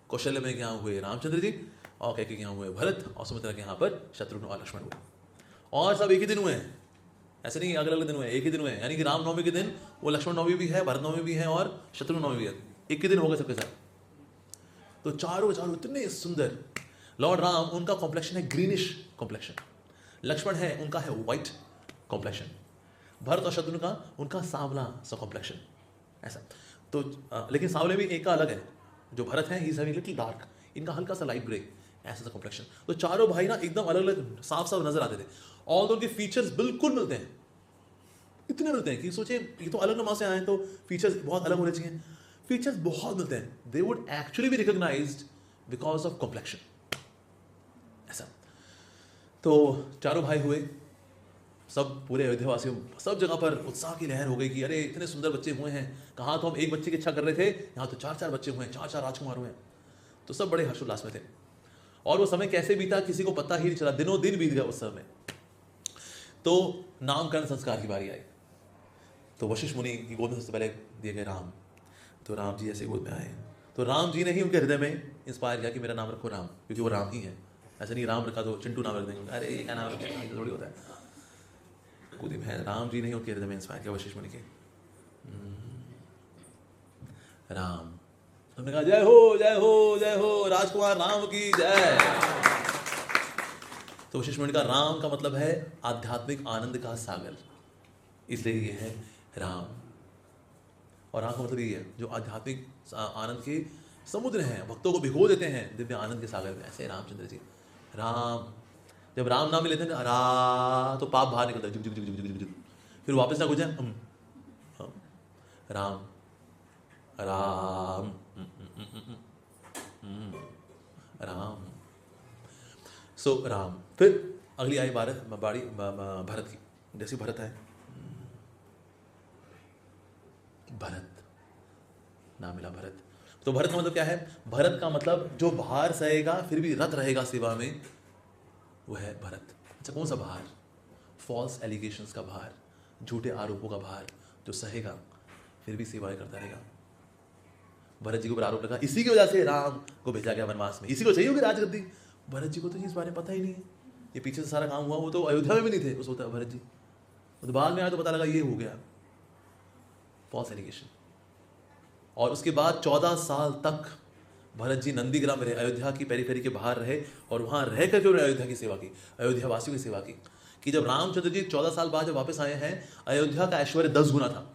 कौशल्य में यहाँ हुए रामचंद्र जी, और कैकेयी के यहाँ हुए भरत, और सुमित्रा के यहाँ पर शत्रुघ्न और लक्ष्मण हुए। और सब एक ही दिन हुए हैं, ऐसे नहीं अलग अलग दिन हुए, एक ही दिन हुए हैं। यानी कि राम नवमी के दिन वो लक्ष्मण नवमी भी है, भरत नवमी भी है, और शत्रुघ्न नवमी भी है, एक ही दिन हो गए सबके साथ। तो चारों चारों इतने सुंदर। लॉर्ड राम उनका कॉम्प्लेक्शन है ग्रीनिश कॉम्प्लेक्शन, लक्ष्मण है उनका है व्हाइट कॉम्प्लेक्शन, भरत और शत्रुघ्न का उनका सांवला सा कॉम्प्लेक्शन। ऐसा तो लेकिन सांवले भी एक का अलग है, जो भरत है he is having little dark, इनका हल्का सा लाइट ग्रे, ऐसा सा कॉम्प्लेक्शन। तो चारों भाई ना एकदम अलग अलग साफ साफ नजर आते थे, और तो उनके फीचर्स बिल्कुल मिलते हैं, इतने मिलते हैं कि सोचे ये तो अलग नमाज से आए हैं तो फीचर्स बहुत अलग होने चाहिए, फीचर्स बहुत मिलते हैं। They would actually be recognised because of complexion. ऐसा तो चारों भाई हुए, सब पूरे अयोध्यावासियों सब जगह पर उत्साह की लहर हो गई कि अरे इतने सुंदर बच्चे हुए हैं, कहाँ तो हम एक बच्चे की इच्छा कर रहे थे, यहाँ तो चार चार बच्चे हुए हैं, चार चार राजकुमार हुए हैं। तो सब बड़े हर्षोल्लास में थे, और वो समय कैसे बीता किसी को पता ही नहीं चला, दिनों दिन बीत गया उस समय। तो नामकरण संस्कार की बारी आई, तो वशिष्ठ मुनि की गोद में सबसे पहले दिए गए राम। तो राम जी ऐसे गोद में आए, तो राम जी ने ही उनके हृदय में इंस्पायर किया कि मेरा नाम रखो राम, क्योंकि वो राम ही है। ऐसा नहीं राम रखा तो चिंटू नाम रख देंगे, अरे ये क्या नाम रखा, थोड़ी होता है। खुद ही राम जी ने ही उनके हृदय में इंस्पायर किया वशिष्ठ मुनि के। राम, हमने कहा जय हो जय हो जय हो राजकुमार राम की जय। तो वशिष्ठ मुनि का राम का मतलब है आध्यात्मिक आनंद का सागर, इसलिए ये है राम। और राम का मतलब ये है जो आध्यात्मिक आनंद के समुद्र हैं, भक्तों को भिगो देते हैं दिव्य आनंद के सागर में, ऐसे रामचंद्र जी। राम, जब राम नाम लेते हैं रा तो पाप बाहर निकलता है, जुग जुग जुग जुग जुग जुग, फिर वापस ना कुछ है राम राम राम। सो राम। फिर अगली आई बारी भरत की। जैसे भरत है, भरत नाम मिला भरत। तो भरत का मतलब क्या है? भरत का मतलब जो भार सहेगा फिर भी रत रहेगा सेवा में, वो है भरत। अच्छा, कौन सा भार? फॉल्स एलिगेशंस का भार, झूठे आरोपों का भार, जो सहेगा फिर भी सेवाएं करता रहेगा। भरत जी को ऊपर आरोप लगा, इसी की वजह से राम को भेजा गया वनवास में, इसी को चाहिए होगी राजगद्दी। भरत जी को तो इस बारे में पता ही नहीं है, ये पीछे से सारा काम हुआ, वो तो अयोध्या में भी नहीं थे उस वक्त भरत जी, तो बाद में आया तो पता लगा ये हो गया, फॉल्स एलिगेशन। और उसके बाद 14 साल तक भरत जी नंदीग्राम में रहे, अयोध्या की पेरीफेरी के बाहर रहे, और वहाँ रह करके उन्होंने अयोध्या की सेवा की, अयोध्या वासियों की सेवा की। कि जब रामचंद्र जी 14 साल बाद जब वापस आए हैं, अयोध्या का ऐश्वर्य 10 गुना था।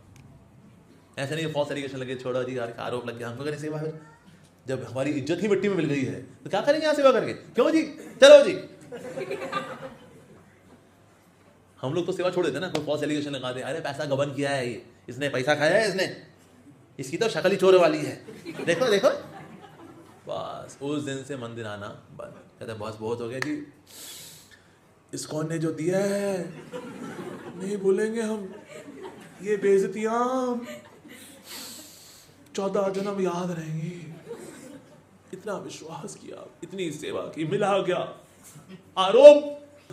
ऐसा नहीं फॉल्स एलिगेशन लगे, छोड़ो जी यार, आरोप लग गया, हम करें सेवा। फिर जब हमारी इज्जत ही मिट्टी में मिल गई है तो क्या करेंगे यहाँ सेवा करके? क्यों जी, चलो जी। हम लोग तो सेवा छोड़ देते ना, कोई फॉल्स एलिगेशन लगा दे, अरे पैसा गबन किया है ये, इसने पैसा खाया है, इसने, इसकी तो शक्ल ही चोर वाली है, देखो देखो। बस उस दिन से मंदिर आना बंद। कहते बस बहुत हो गया जी, इस्कॉन ने जो दिया है नहीं भूलेंगे हम, ये बेइज्जतियां 14 जन्म याद रहेंगी। इतना विश्वास किया, इतनी सेवा की, मिला क्या आरोप,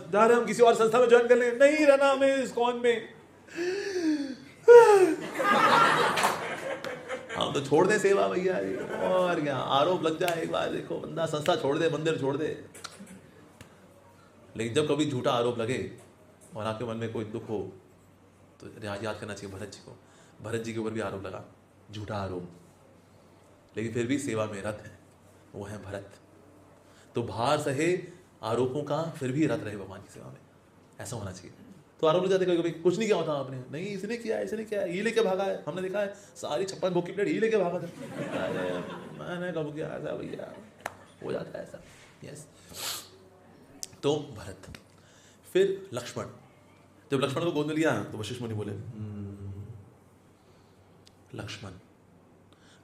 जा रहे हम किसी और संस्था में ज्वाइन कर लें, नहीं रहना हमें इस्कॉन में, हम तो छोड़ दे सेवा भैया। और क्या, आरोप लग जाए एक बार, देखो बंदा संस्था छोड़ दे, मंदिर छोड़ दे। लेकिन जब कभी झूठा आरोप लगे और आपके मन में कोई दुख हो तो याद करना चाहिए भरत जी को। भरत जी के ऊपर भी आरोप लगा, झूठा आरोप, लेकिन फिर भी सेवा में रत है, वो है भरत। तो भार सहे आरोपों का, फिर भी रत रहे भगवान की सेवा में, ऐसा होना चाहिए। तो आरोप लग जाते कभी, कुछ नहीं किया होता आपने, नहीं इसने किया, इसने किया, ये लेके भागा है, हमने देखा है सारी 56 भोग की प्लेट ये लेके भागा था, मैंने कब किया ऐसा भैया, हो जाता है ऐसा। यस। तो भरत, फिर लक्ष्मण। जब लक्ष्मण को गोद में लिया तो वशिष्ठ मुनि बोले लक्ष्मण,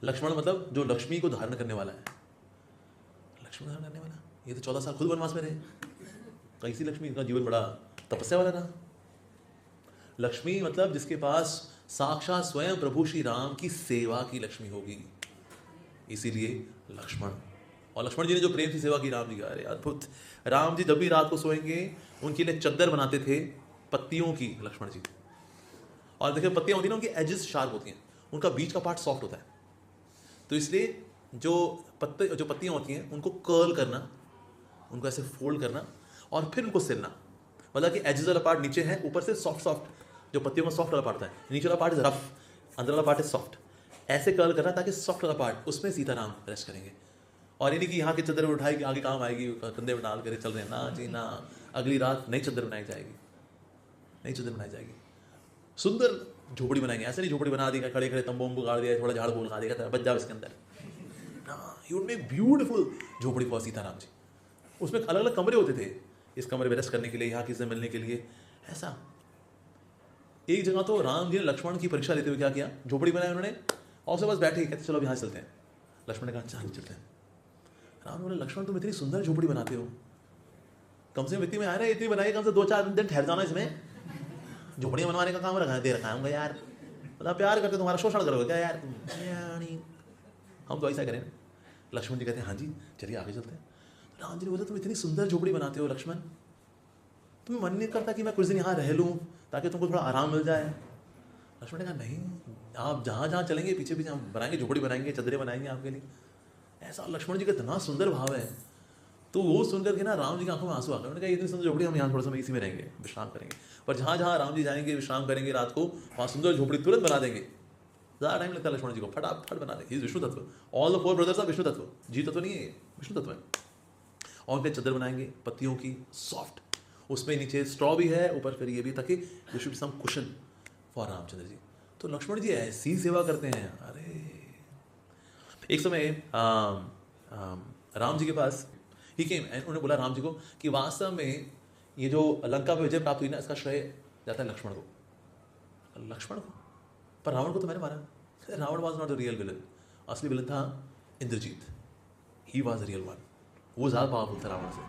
लक्ष्मण मतलब जो लक्ष्मी को धारण करने वाला है। लक्ष्मण धारण करने वाला, ये तो 14 साल खुद वनवास में रहे, कैसी लक्ष्मी, का जीवन बड़ा तपस्या वाला रहा। लक्ष्मी मतलब जिसके पास साक्षात स्वयं प्रभु श्री राम की सेवा की लक्ष्मी होगी, इसीलिए लक्ष्मण। और लक्ष्मण जी ने जो प्रेम से सेवा की राम जी का, अरे अद्भुत। राम जी जब भी रात को सोएंगे उनके लिए चद्दर बनाते थे पत्तियों की, लक्ष्मण जी। और देखिए पत्तियां होती हैं ना, उनकी एजेस शार्प होती हैं, उनका बीच का पार्ट सॉफ्ट होता है, तो इसलिए जो पत्तियां होती हैं उनको कर्ल करना, उनको ऐसे फोल्ड करना और फिर उनको सिलना, मतलब कि एजेस वाला पार्ट नीचे है, ऊपर से सॉफ्ट सॉफ्ट, जो पत्तियों का सॉफ्ट वाला पार्ट है, नीचे वाला पार्ट इज रफ, अंदर वाला पार्ट इज सॉफ्ट, ऐसे कर्ल करना ताकि सॉफ्ट वाला पार्ट, उसमें सीताराम रेस्ट करेंगे। और ये नहीं कि यहाँ की चद्दर उठाएगी आगे काम आएगी, कंधे में डाल कर चल रहे हैं, ना जी ना, अगली रात नई चद्दर बनाई जाएगी, नई चद्दर बनाई जाएगी, सुंदर झोपड़ी बनाएंगे। ऐसे नहीं झोपड़ी बना दी खड़े खड़े तंबू वंबू गाड़ दिया, थोड़ा झाड़ फूल लगा देगा बच जाओ इसके अंदर, ही वुड मेक ब्यूटीफुल झोपड़ी फॉर सीताराम जी। उसमें अलग अलग कमरे होते थे, इस कमरे में रेस्ट करने के लिए, यहाँ किसी से मिलने के लिए, ऐसा। एक जगह तो राम जी ने लक्ष्मण की परीक्षा लेते हुए क्या किया, झोपड़ी बनाई उन्होंने और उसके पास बैठे, कहते चलो अब यहाँ चलते हैं। लक्ष्मण ने कहा अच्छा चलते हैं। राम ने बोला लक्ष्मण तुम इतनी सुंदर झोपड़ी बनाते हो, कम से कम इतनी में आ रहा है, इतनी बनाई, कम से 2-4 दिन ठहर जाना, इसमें झोपड़ियाँ बनवाने का काम दे रखा है यार, मतलब प्यार करके तुम्हारा शोषण करोगे क्या यार, हम तो ऐसा करें। लक्ष्मण जी कहते हैं हाँ जी चलिए आगे चलते हैं। राम जी ने बोला तुम इतनी सुंदर झोपड़ी बनाते हो लक्ष्मण, तुम्हें मन नहीं करता कि मैं कुछ दिन यहाँ रह लूँ ताकि तुमको थोड़ा आराम मिल जाए। लक्ष्मण ने कहा नहीं, आप जहाँ जहाँ चलेंगे पीछे पीछे हम बनाएंगे, झोपड़ी बनाएंगे, चदरें बनाएंगे आपके लिए, ऐसा। लक्ष्मण जी का इतना सुंदर भाव है, तो वो सुनकर के ना राम जी की आंखों में आंसू आ गए। उन्होंने कहा इतनी सुंदर झोपड़ी, हम यहाँ थोड़ा समय इसी में रहेंगे, विश्राम करेंगे। पर जहाँ जहाँ राम जी जाएंगे विश्राम करेंगे रात को, वहाँ सुंदर झोपड़ी तुरंत बना देंगे। ज़्यादा टाइम लगता है लक्ष्मण जी को, फटाफट बना देंगे। विष्णु तत्व, all the 4 brothers are Vishnu तत्व, जी तत्व नहीं है, विष्णु तत्व है। और उनके चद्दर बनाएंगे पत्तियों की सॉफ्ट, उसमें नीचे स्ट्रॉ भी है, ऊपर फिर ये भी, ताकि you should some cushion for Ramchandra ji. तो लक्ष्मण जी ऐसी सेवा करते हैं। अरे एक समय राम जी के पास ही केम, उन्होंने बोला राम जी को कि वास्तव में ये जो लंका में विजय प्राप्त हुई ना, इसका श्रेय जाता है लक्ष्मण को। लक्ष्मण को? पर रावण को तो मैंने मारा। Ravan was not the real villain, असली विलन था Indrajit, he was the real one. वो ज़्यादा पावरफुल था रावण से,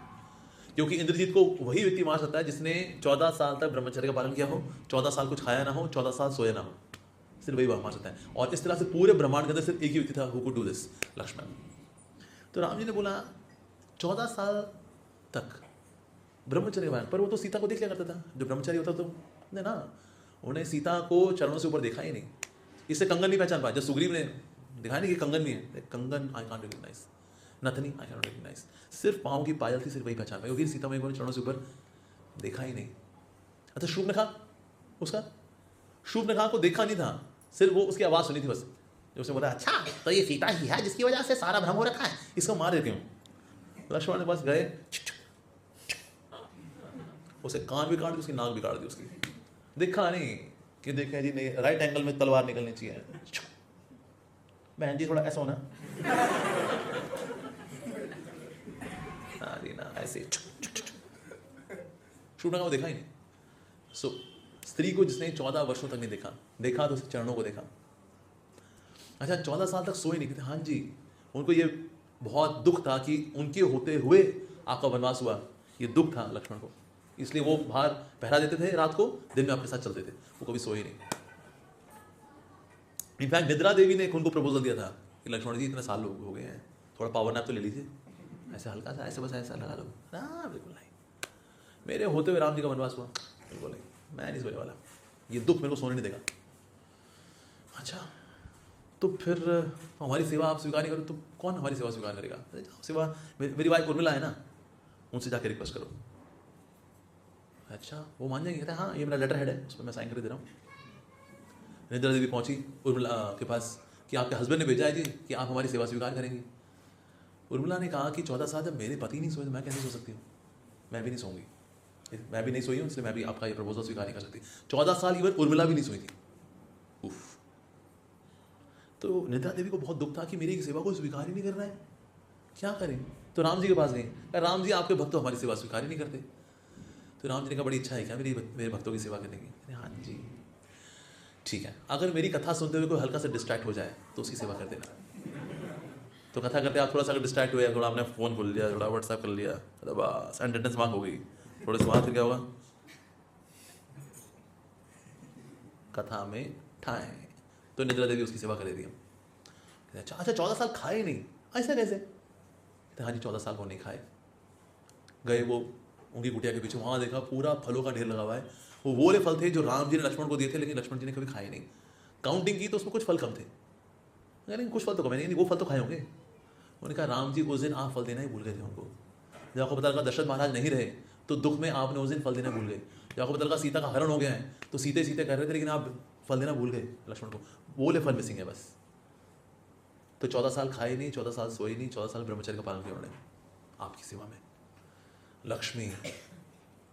क्योंकि इंद्रजीत को वही व्यक्ति मार सकता है जिसने 14 साल तक ब्रह्मचर्य का पालन किया हो, 14 साल कुछ खाया ना हो, 14 साल सोया ना हो, सिर्फ वही मार सकता है। और इस तरह से पूरे ब्रह्मांड के अंदर सिर्फ एक ही व्यक्ति था who could do this, Lakshman. तो राम जी ने बोला 14 साल तक ब्रह्मचर्य का पालन, पर वो तो सीता को देख लिया करता था, जो ब्रह्मचारी होता तो ने ना, उन्हें सीता को चरणों से ऊपर देखा ही नहीं, इससे कंगन नहीं पहचान पाया। जब सुग्रीव ने दिखाया नहीं कि कंगन नहीं है, कंगन आई कांट रिकॉग्नाइज, नथनी आई कांट रिकॉग्नाइज, सिर्फ पाँव की पायल थी, सिर्फ वही पहचान पाई, क्योंकि सीता में को चरणों से ऊपर देखा ही नहीं। अच्छा शूर्पणखा, उसका शूर्पणखा को देखा नहीं था, सिर्फ वो उसकी आवाज़ सुनी थी बस, जो उसने बोला अच्छा तो ये सीता ही है जिसकी वजह से सारा भ्रम हो रखा है, इसको मार देती हूँ। लक्ष्मण के पास गए, उसे कान भी काट दी, उसकी नाक भी काट दी उसकी, देखा नहीं कि देखें जी नहीं, राइट एंगल में तलवार निकलनी चाहिए, बहन जी थोड़ा ऐसा होना, ना ऐसे शूर्पणखा को देखा ही नहीं। सो स्त्री को जिसने 14 वर्षों तक नहीं देखा, देखा तो उसके चरणों को देखा। अच्छा 14 साल तक सोए नहीं थे, हाँ जी, उनको ये बहुत दुख था कि उनके होते हुए आपका वनवास हुआ, ये दुख था लक्ष्मण को, इसलिए वो बाहर पहरा देते थे रात को, दिन में आपके साथ चलते थे, वो कभी सोए नहीं। इनफैक्ट निद्रा देवी ने उनको प्रपोजल दिया था कि लक्ष्मण जी इतने साल हो गए हैं, थोड़ा पावर नैप तो ले लीजिए, ऐसे हल्का सा, ऐसे बस ऐसा लगा लो ना। बिल्कुल नहीं, मेरे होते हुए राम जी का वनवास हुआ, बिल्कुल नहीं, मैं नहीं सोने वाला, ये दुख मेरे को सोने नहीं देगा। अच्छा तो फिर हमारी सेवा आप स्वीकार नहीं करो तो कौन हमारी सेवा स्वीकार करेगा? सेवा मेरी वाइफ उर्मिला है ना, उनसे जाके रिक्वेस्ट करो। अच्छा वो मान जाएंगे? कहते हैं हाँ ये मेरा लेटर हेड है, उस पर मैं साइन कर दे रहा हूँ। निद्रा देवी पहुँची उर्मिला के पास कि आपके हस्बैंड ने भेजा है जी कि आप हमारी सेवा स्वीकार करेंगी। उर्मिला ने कहा कि 14 साल जब मेरे पति नहीं सोए तो मैं कैसे सो सकती हूँ, मैं भी नहीं सोऊंगी, मैं भी नहीं सोई हूँ, इसलिए मैं भी आपका ये प्रपोजल स्वीकार नहीं कर सकती। 14 साल इवन उर्मिला भी नहीं सोई थी। उफ। तो निद्रा देवी को बहुत दुख था कि मेरी सेवा को स्वीकार ही नहीं कर रहा है, क्या करें? तो राम जी के पास गए, कहा राम जी आपके भक्त तो हमारी सेवा स्वीकार ही नहीं करते। तो राम जी ने कहा बड़ी इच्छा है क्या मेरे भक्तों की सेवा करने की? अरे हाँ जी ठीक है, अगर मेरी कथा सुनते हुए कोई हल्का से डिस्ट्रैक्ट हो जाए तो उसकी सेवा कर देना। तो कथा करते आप थोड़ा सा अगर डिस्ट्रैक्ट हुए, थोड़ा आपने फ़ोन खोल लिया, थोड़ा व्हाट्सएप कर लिया, अरे बस अटेंडेंस मार्क हो गई, थोड़े से वहाँ फिर क्या होगा, कथा में ठाए। तो निद्रा देवी उसकी सेवा कर देती है। अच्छा 14 साल खाए नहीं, ऐसा कैसे? कहते हाँ जी 14 साल वो नहीं खाए। गए वो उनकी कुटिया के पीछे, वहाँ देखा पूरा फलों का ढेर लगा हुआ है। वो वाले फल थे जो राम जी ने लक्ष्मण को दिए थे, लेकिन लक्ष्मण जी ने कभी खाए नहीं। काउंटिंग की तो उसमें कुछ फल कम थे, लेकिन कुछ फल तो कम नहीं, वो फल तो खाए होंगे। उन्होंने कहा राम जी उस दिन आप फल देना ही भूल गए थे उनको। जब आपको पता लगा दशरथ महाराज नहीं रहे तो दुख में आपने उस दिन फल देना भूल गए। जब आपको पता लगा सीता का हरण हो गया है तो सीते सीते कर रहे थे, लेकिन आप फल देना भूल गए लक्ष्मण को। वो वाले फल मिसिंग है बस। तो 14 साल खाए नहीं, 14 साल सोए नहीं, 14 साल ब्रह्मचर्य का पालन किया उन्होंने आपकी सेवा में। लक्ष्मी,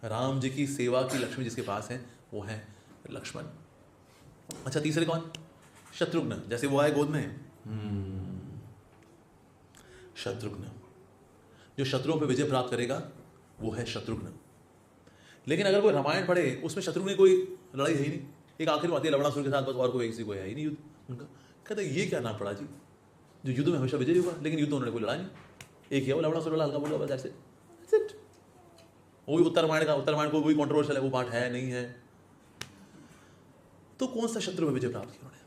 राम जी की सेवा की लक्ष्मी जिसके पास है वो है लक्ष्मण। अच्छा तीसरे कौन? शत्रुघ्न। जैसे वो आए गोद में, शत्रुघ्न। जो शत्रुओं पे विजय प्राप्त करेगा वो है शत्रुघ्न। लेकिन अगर कोई रामायण पढ़े उसमें शत्रुघ्न की कोई लड़ाई है ही नहीं। एक आखिर में आती है लवणासुर के साथ, बस और कोई किसी को है ही नहीं युद्ध उनका। कहते ये क्या नाम पड़ा जी, जो युद्ध में हमेशा विजय हुआ लेकिन युद्ध उन्होंने कोई लड़ा नहीं। एक ही है वो लवणासुर वाला, हल्का बोला बस ऐसे। वो भी उत्तर रामायण को कोई कॉन्ट्रोवर्शियल है, वो पार्ट है नहीं है। तो कौन सा शत्रु में विजय प्राप्त किया उन्होंने?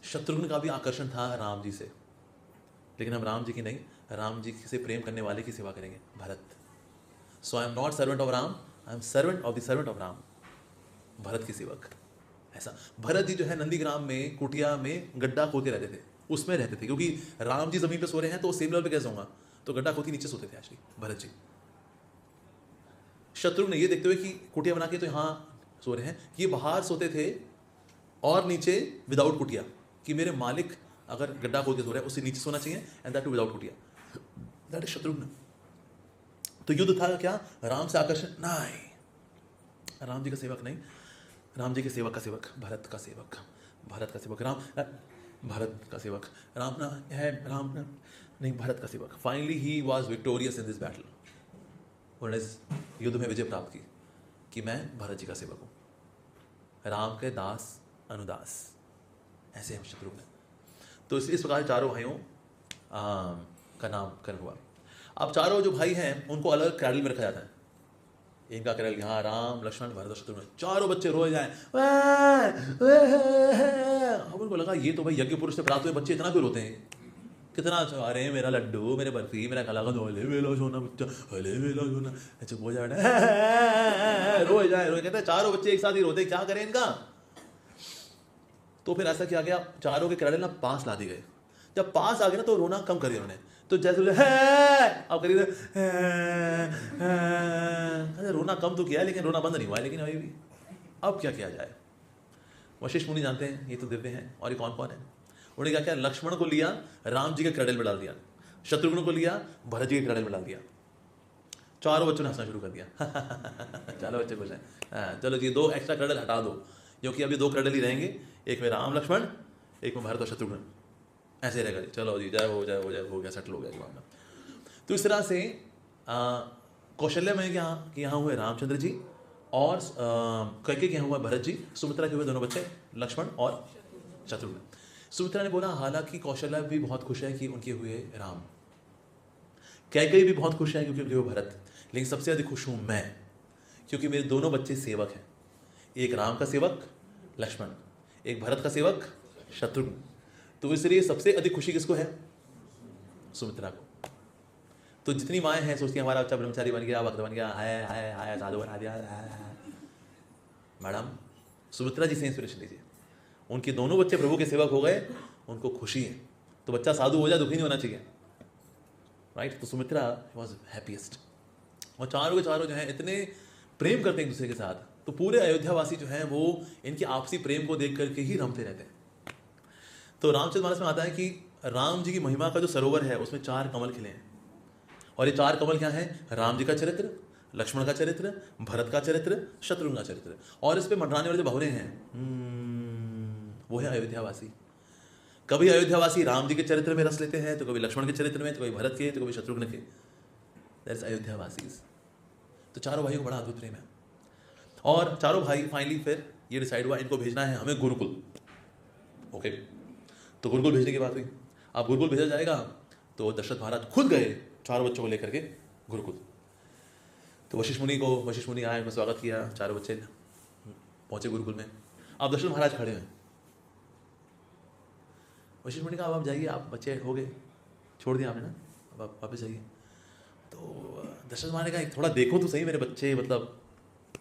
शत्रुघ्न का भी आकर्षण था राम जी से, लेकिन हम राम जी की नहीं, राम जी से प्रेम करने वाले की सेवा करेंगे, Bharat. So I am not servant of Ram, I am servant of the servant of Ram, Bharat की सेवक। ऐसा भरत जी जो है नंदीग्राम में कुटिया में गड्ढा खोदते रहते थे, उसमें रहते थे, क्योंकि राम जी जमीन पे सो रहे हैं तो सेम लेवल पे कैसे होगा, तो गड्ढा खोद के नीचे सोते थे एक्चुअली भरत जी। शत्रुघ्न ने ये देखते हुए कि कुटिया बना के तो यहाँ सो रहे हैं, ये बाहर सोते थे और नीचे विदाउट कुटिया, कि मेरे मालिक अगर गड्ढा खोद के सो रहे हैं उससे नीचे सोना चाहिए, एंड दैट टू विदाउट कुटिया। That is Shatrughna. तो युद्ध था क्या? राम से आकर्षण नहीं, राम जी का सेवक नहीं, राम जी के सेवक का सेवक, भरत का सेवक, भरत का सेवक राम, भरत का सेवक राम ना है, राम ना नहीं, भरत का सेवक। Finally he was victorious in this battle. उन्होंने युद्ध में विजय प्राप्त की कि मैं भरत जी का सेवक हूँ, राम के दास अनुदास, ऐसे हम शत्रुघ्न। तो इस प्रकार चारों भाइयों का नामकरण हुआ। अब चारों जो भाई हैं उनको अलग क्रैडल में रखा जाता है। इनका क्रैडल यहाँ राम लक्ष्मण भरत और शत्रुघ्न, चारों बच्चे रोए जाए। अब उनको लगा ये तो भाई यज्ञ पुरुष से प्राप्त हुए बच्चे इतना क्यों रोते हैं, कितना अरे मेरा लड्डू, मेरे बर्फी, मेरा कलाकंद, हले मेला सोना बच्चा, हले मेला सोना, चुप हो जाए, रोए जाए रोए। कहते हैं चारों बच्चे एक साथ ही रोते, क्या करें इनका। तो फिर ऐसा किया गया, चारों के क्रैडल ना पास ला दिए गए। जब पास आ गए ना तो रोना कम कर दिया उन्होंने। तो जैसे अब करिए, रोना कम तो किया है लेकिन रोना बंद नहीं हुआ है, लेकिन अभी भी अब क्या किया जाए। वशिष्ठ मुनि जानते हैं ये तो दिव्य हैं, और ये कौन कौन है। उन्होंने क्या किया, लक्ष्मण को लिया राम जी के क्रैडल में डाल दिया, शत्रुघ्न को लिया भरत जी के क्रैडल में डाल दिया। चारों बच्चों ने हंसना शुरू कर दिया। चारों बच्चे खुश हैं, चलो जी 2 एक्स्ट्रा क्रैडल हटा दो, क्योंकि अभी 2 क्रैडल ही रहेंगे, एक में राम लक्ष्मण, एक में भरत और शत्रुघ्न, ऐसे रहेगा जी। चलो जी जय हो जय हो जय हो गया, सेटल हो गया मामला। तो इस तरह से कौशल्य में कि यहाँ हुए रामचंद्र जी, और कैकेयी के यहाँ हुआ भरत जी, सुमित्रा के हुए दोनों बच्चे लक्ष्मण और शत्रुघ्न। सुमित्रा ने बोला हालांकि कौशल्या भी बहुत खुश है कि उनके हुए राम, कैकेयी भी बहुत खुश है क्योंकि उनके हुए भरत, लेकिन सबसे अधिक खुश हूँ मैं, क्योंकि मेरे दोनों बच्चे सेवक हैं, एक राम का सेवक लक्ष्मण, एक भरत का सेवक शत्रुघ्न। तो इसलिए सबसे अधिक खुशी किसको है? सुमित्रा को। तो जितनी माएँ हैं सोचती हैं हमारा बच्चा ब्रह्मचारी बन गया, भक्त बन गया, हाय हाय हाय साधु बना दिया। मैडम सुमित्रा जी से इंस्पिरेशन लीजिए, उनके दोनों बच्चे प्रभु के सेवक हो गए, उनको खुशी है। तो बच्चा साधु हो जाए दुखी नहीं होना चाहिए, राइट। तो सुमित्रा वॉज हैप्पीएस्ट। और चारों के चारों जो है इतने प्रेम करते हैं एक दूसरे के साथ, तो पूरे अयोध्यावासी जो हैं वो इनके आपसी प्रेम को देख करके ही रमते रहते हैं। तो रामचरितमानस में आता है कि राम जी की महिमा का जो सरोवर है उसमें 4 कमल खिले हैं, और ये 4 कमल क्या है? राम जी का चरित्र, लक्ष्मण का चरित्र, भरत का चरित्र, शत्रुघ्न का चरित्र, और इस पे मंडराने वाले जो बहुरे हैं वो है अयोध्यावासी। कभी अयोध्यावासी राम जी के चरित्र में रस लेते हैं, तो कभी लक्ष्मण के चरित्र में, तो कभी भरत के, तो कभी शत्रुघ्न के। दैट्स अयोध्या वासीज। तो चारों भाइयों को बड़ा अद्भुत प्रेम है, और चारों भाई फाइनली फिर ये डिसाइड हुआ इनको भेजना है हमें गुरुकुल। ओके, तो गुरुकुल भेजने की बात हुई। अब गुरुकुल भेजा जाएगा तो दशरथ महाराज खुद गए चारों बच्चों को लेकर के गुरुकुल। तो वशिष्ठ मुनि आए, उन्होंने स्वागत किया, चारों बच्चे पहुंचे गुरुकुल में। अब दशरथ महाराज खड़े हैं। वशिष्ठ मुनि कहा अब आप जाइए, आप बच्चे हो गए, छोड़ दिया आपने ना, अब आप वापस जाइए। तो दशरथ महाराज ने कहा थोड़ा देखो तो सही मेरे बच्चे, मतलब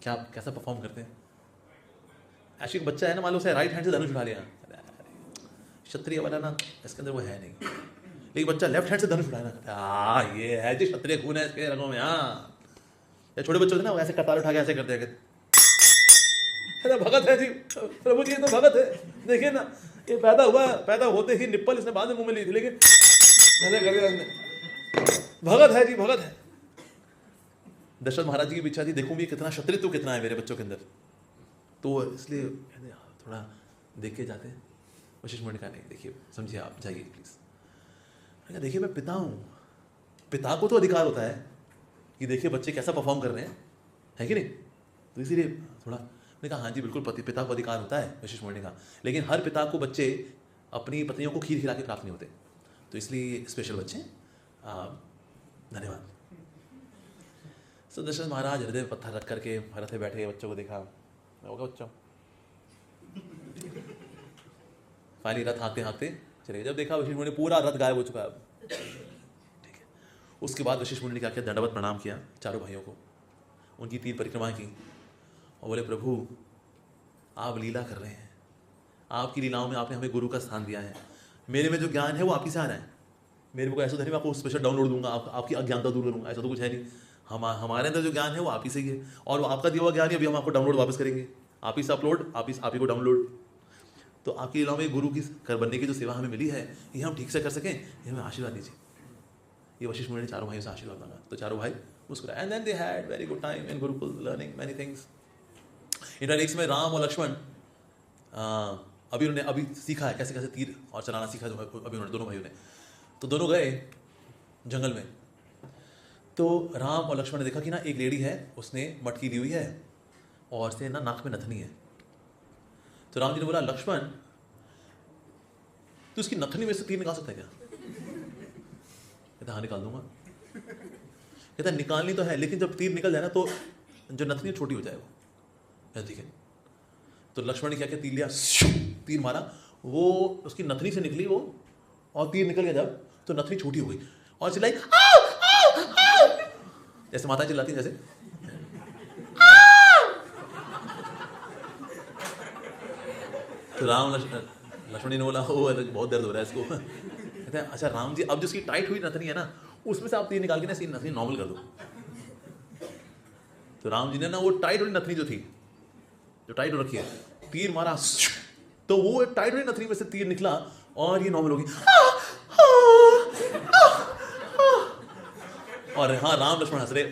क्या कैसा परफॉर्म करते हैं। ऐसे एक बच्चा है ना, मान लो उसे राइट हैंड से धनुष उठा लिया, क्षत्रिय वाला ना इसके अंदर वो है नहीं, लेकिन बच्चा लेफ्ट हैंड से धनुष उठाया ना, ये है जी क्षत्रिय खून है इसके रगों में। हाँ, या छोटे बच्चे होते ना वो ऐसे कतार उठा के ऐसे करते हैं, भगत है जी प्रभु जी, ये तो भगत है, देखिए ना ये पैदा होते ही निप्पल इसने बाद में मुंह में ली थी, लेकिन भगत है जी, भगत है। दशरथ महाराज जी की इच्छा थी देखूं भी कितना क्षत्रित्व कितना है मेरे बच्चों के अंदर, तो इसलिए थोड़ा देख के जाते हैं। वशिष्ठ मुनि का नहीं, देखिए समझिए आप जाइए प्लीज। देखिए मैं पिता हूं, पिता को तो अधिकार होता है कि देखिए बच्चे कैसा परफॉर्म कर रहे हैं, है कि नहीं, तो इसीलिए थोड़ा मैंने कहा हाँ जी बिल्कुल पिता को अधिकार होता है वशिष्ठ मुनि का, लेकिन हर पिता को बच्चे अपनी पत्नियों को खीर खिला के प्राप्त नहीं होते, तो इसलिए स्पेशल बच्चे। धन्यवाद। तो दशरथ महाराज हृदय पत्थर रख करके रथ में बैठे बच्चों को देखा, होगा बच्चों, फाइनली रथ हाँकते हाँकते चले गए। जब देखा वशिष्ठ मुनि पूरा रथ गायब हो चुका है, ठीक है। उसके बाद वशिष्ठ मुनि ने क्या किया, दंडवत प्रणाम किया चारों भाइयों को, उनकी 3 परिक्रमा की और बोले प्रभु आप लीला कर रहे हैं, आपकी लीलाओं में आपने हमें गुरु का स्थान दिया है, मेरे में जो ज्ञान है वो आप ही से आ रहा है, मेरे को ऐसा नहीं मैं आपको स्पेशल डाउनलोड दूंगा, आपकी अज्ञानता दूर करूँगा, ऐसा तो कुछ है नहीं। हमारे अंदर जो ज्ञान है वो आप ही से ही है, और वो आपका दिया हुआ ज्ञान ही अभी हम आपको डाउनलोड वापस करेंगे, आप ही से अपलोड, आप ही को डाउनलोड। तो आपकी लीलाओं में गुरु की कर बनने की जो सेवा हमें मिली है, ये हम ठीक से कर सकें, ये हमें आशीर्वाद दीजिए। ये वशिष्ठ मुनि ने चारों भाइयों से आशीर्वाद मांगा, तो चारों भाई मुस्कुराए, and then they had very good time in gurukul learning many things. इंटरनेक्स में राम और लक्ष्मण अभी सीखा है कैसे कैसे तीर और चलाना सीखा जो अभी उन्होंने दोनों भाइयों ने। तो दोनों गए जंगल में, तो राम और लक्ष्मण ने देखा कि ना एक लेडी है, उसने मटकी ली हुई है और उससे ना नाक में नथनी है। तो राम जी ने बोला लक्ष्मण तो उसकी नथनी में से तीर निकाल सकता है क्या? कहता हाँ निकाल दूंगा। कहता निकालनी तो है, लेकिन जब तीर निकल जाए ना तो जो नथनी छोटी हो जाए वो, ठीक है। तो लक्ष्मण ने क्या किया, तीर लिया, तीर मारा, वो उसकी नथनी से निकली वो, और तीर निकल गया जब तो नथनी छोटी हो गई और चिल्लाई जैसे माता चिल्लाती है, जैसे तो लक्ष्मण ने बोला ओ बहुत दर्द हो रहा है इसको। कहते हैं अच्छा राम जी अब जो उसकी टाइट हुई नथनी है ना उसमें से आप तीर निकाल के ना इसकी नथनी नॉर्मल कर दो। तो राम जी ने ना वो टाइट हुई नथनी जो थी, जो टाइट हो रखी है, तीर मारा तो वो टाइट हुई नथनी में से तीर निकला और ये नॉर्मल हो गई। और हाँ राम लक्ष्मण हंस रहे,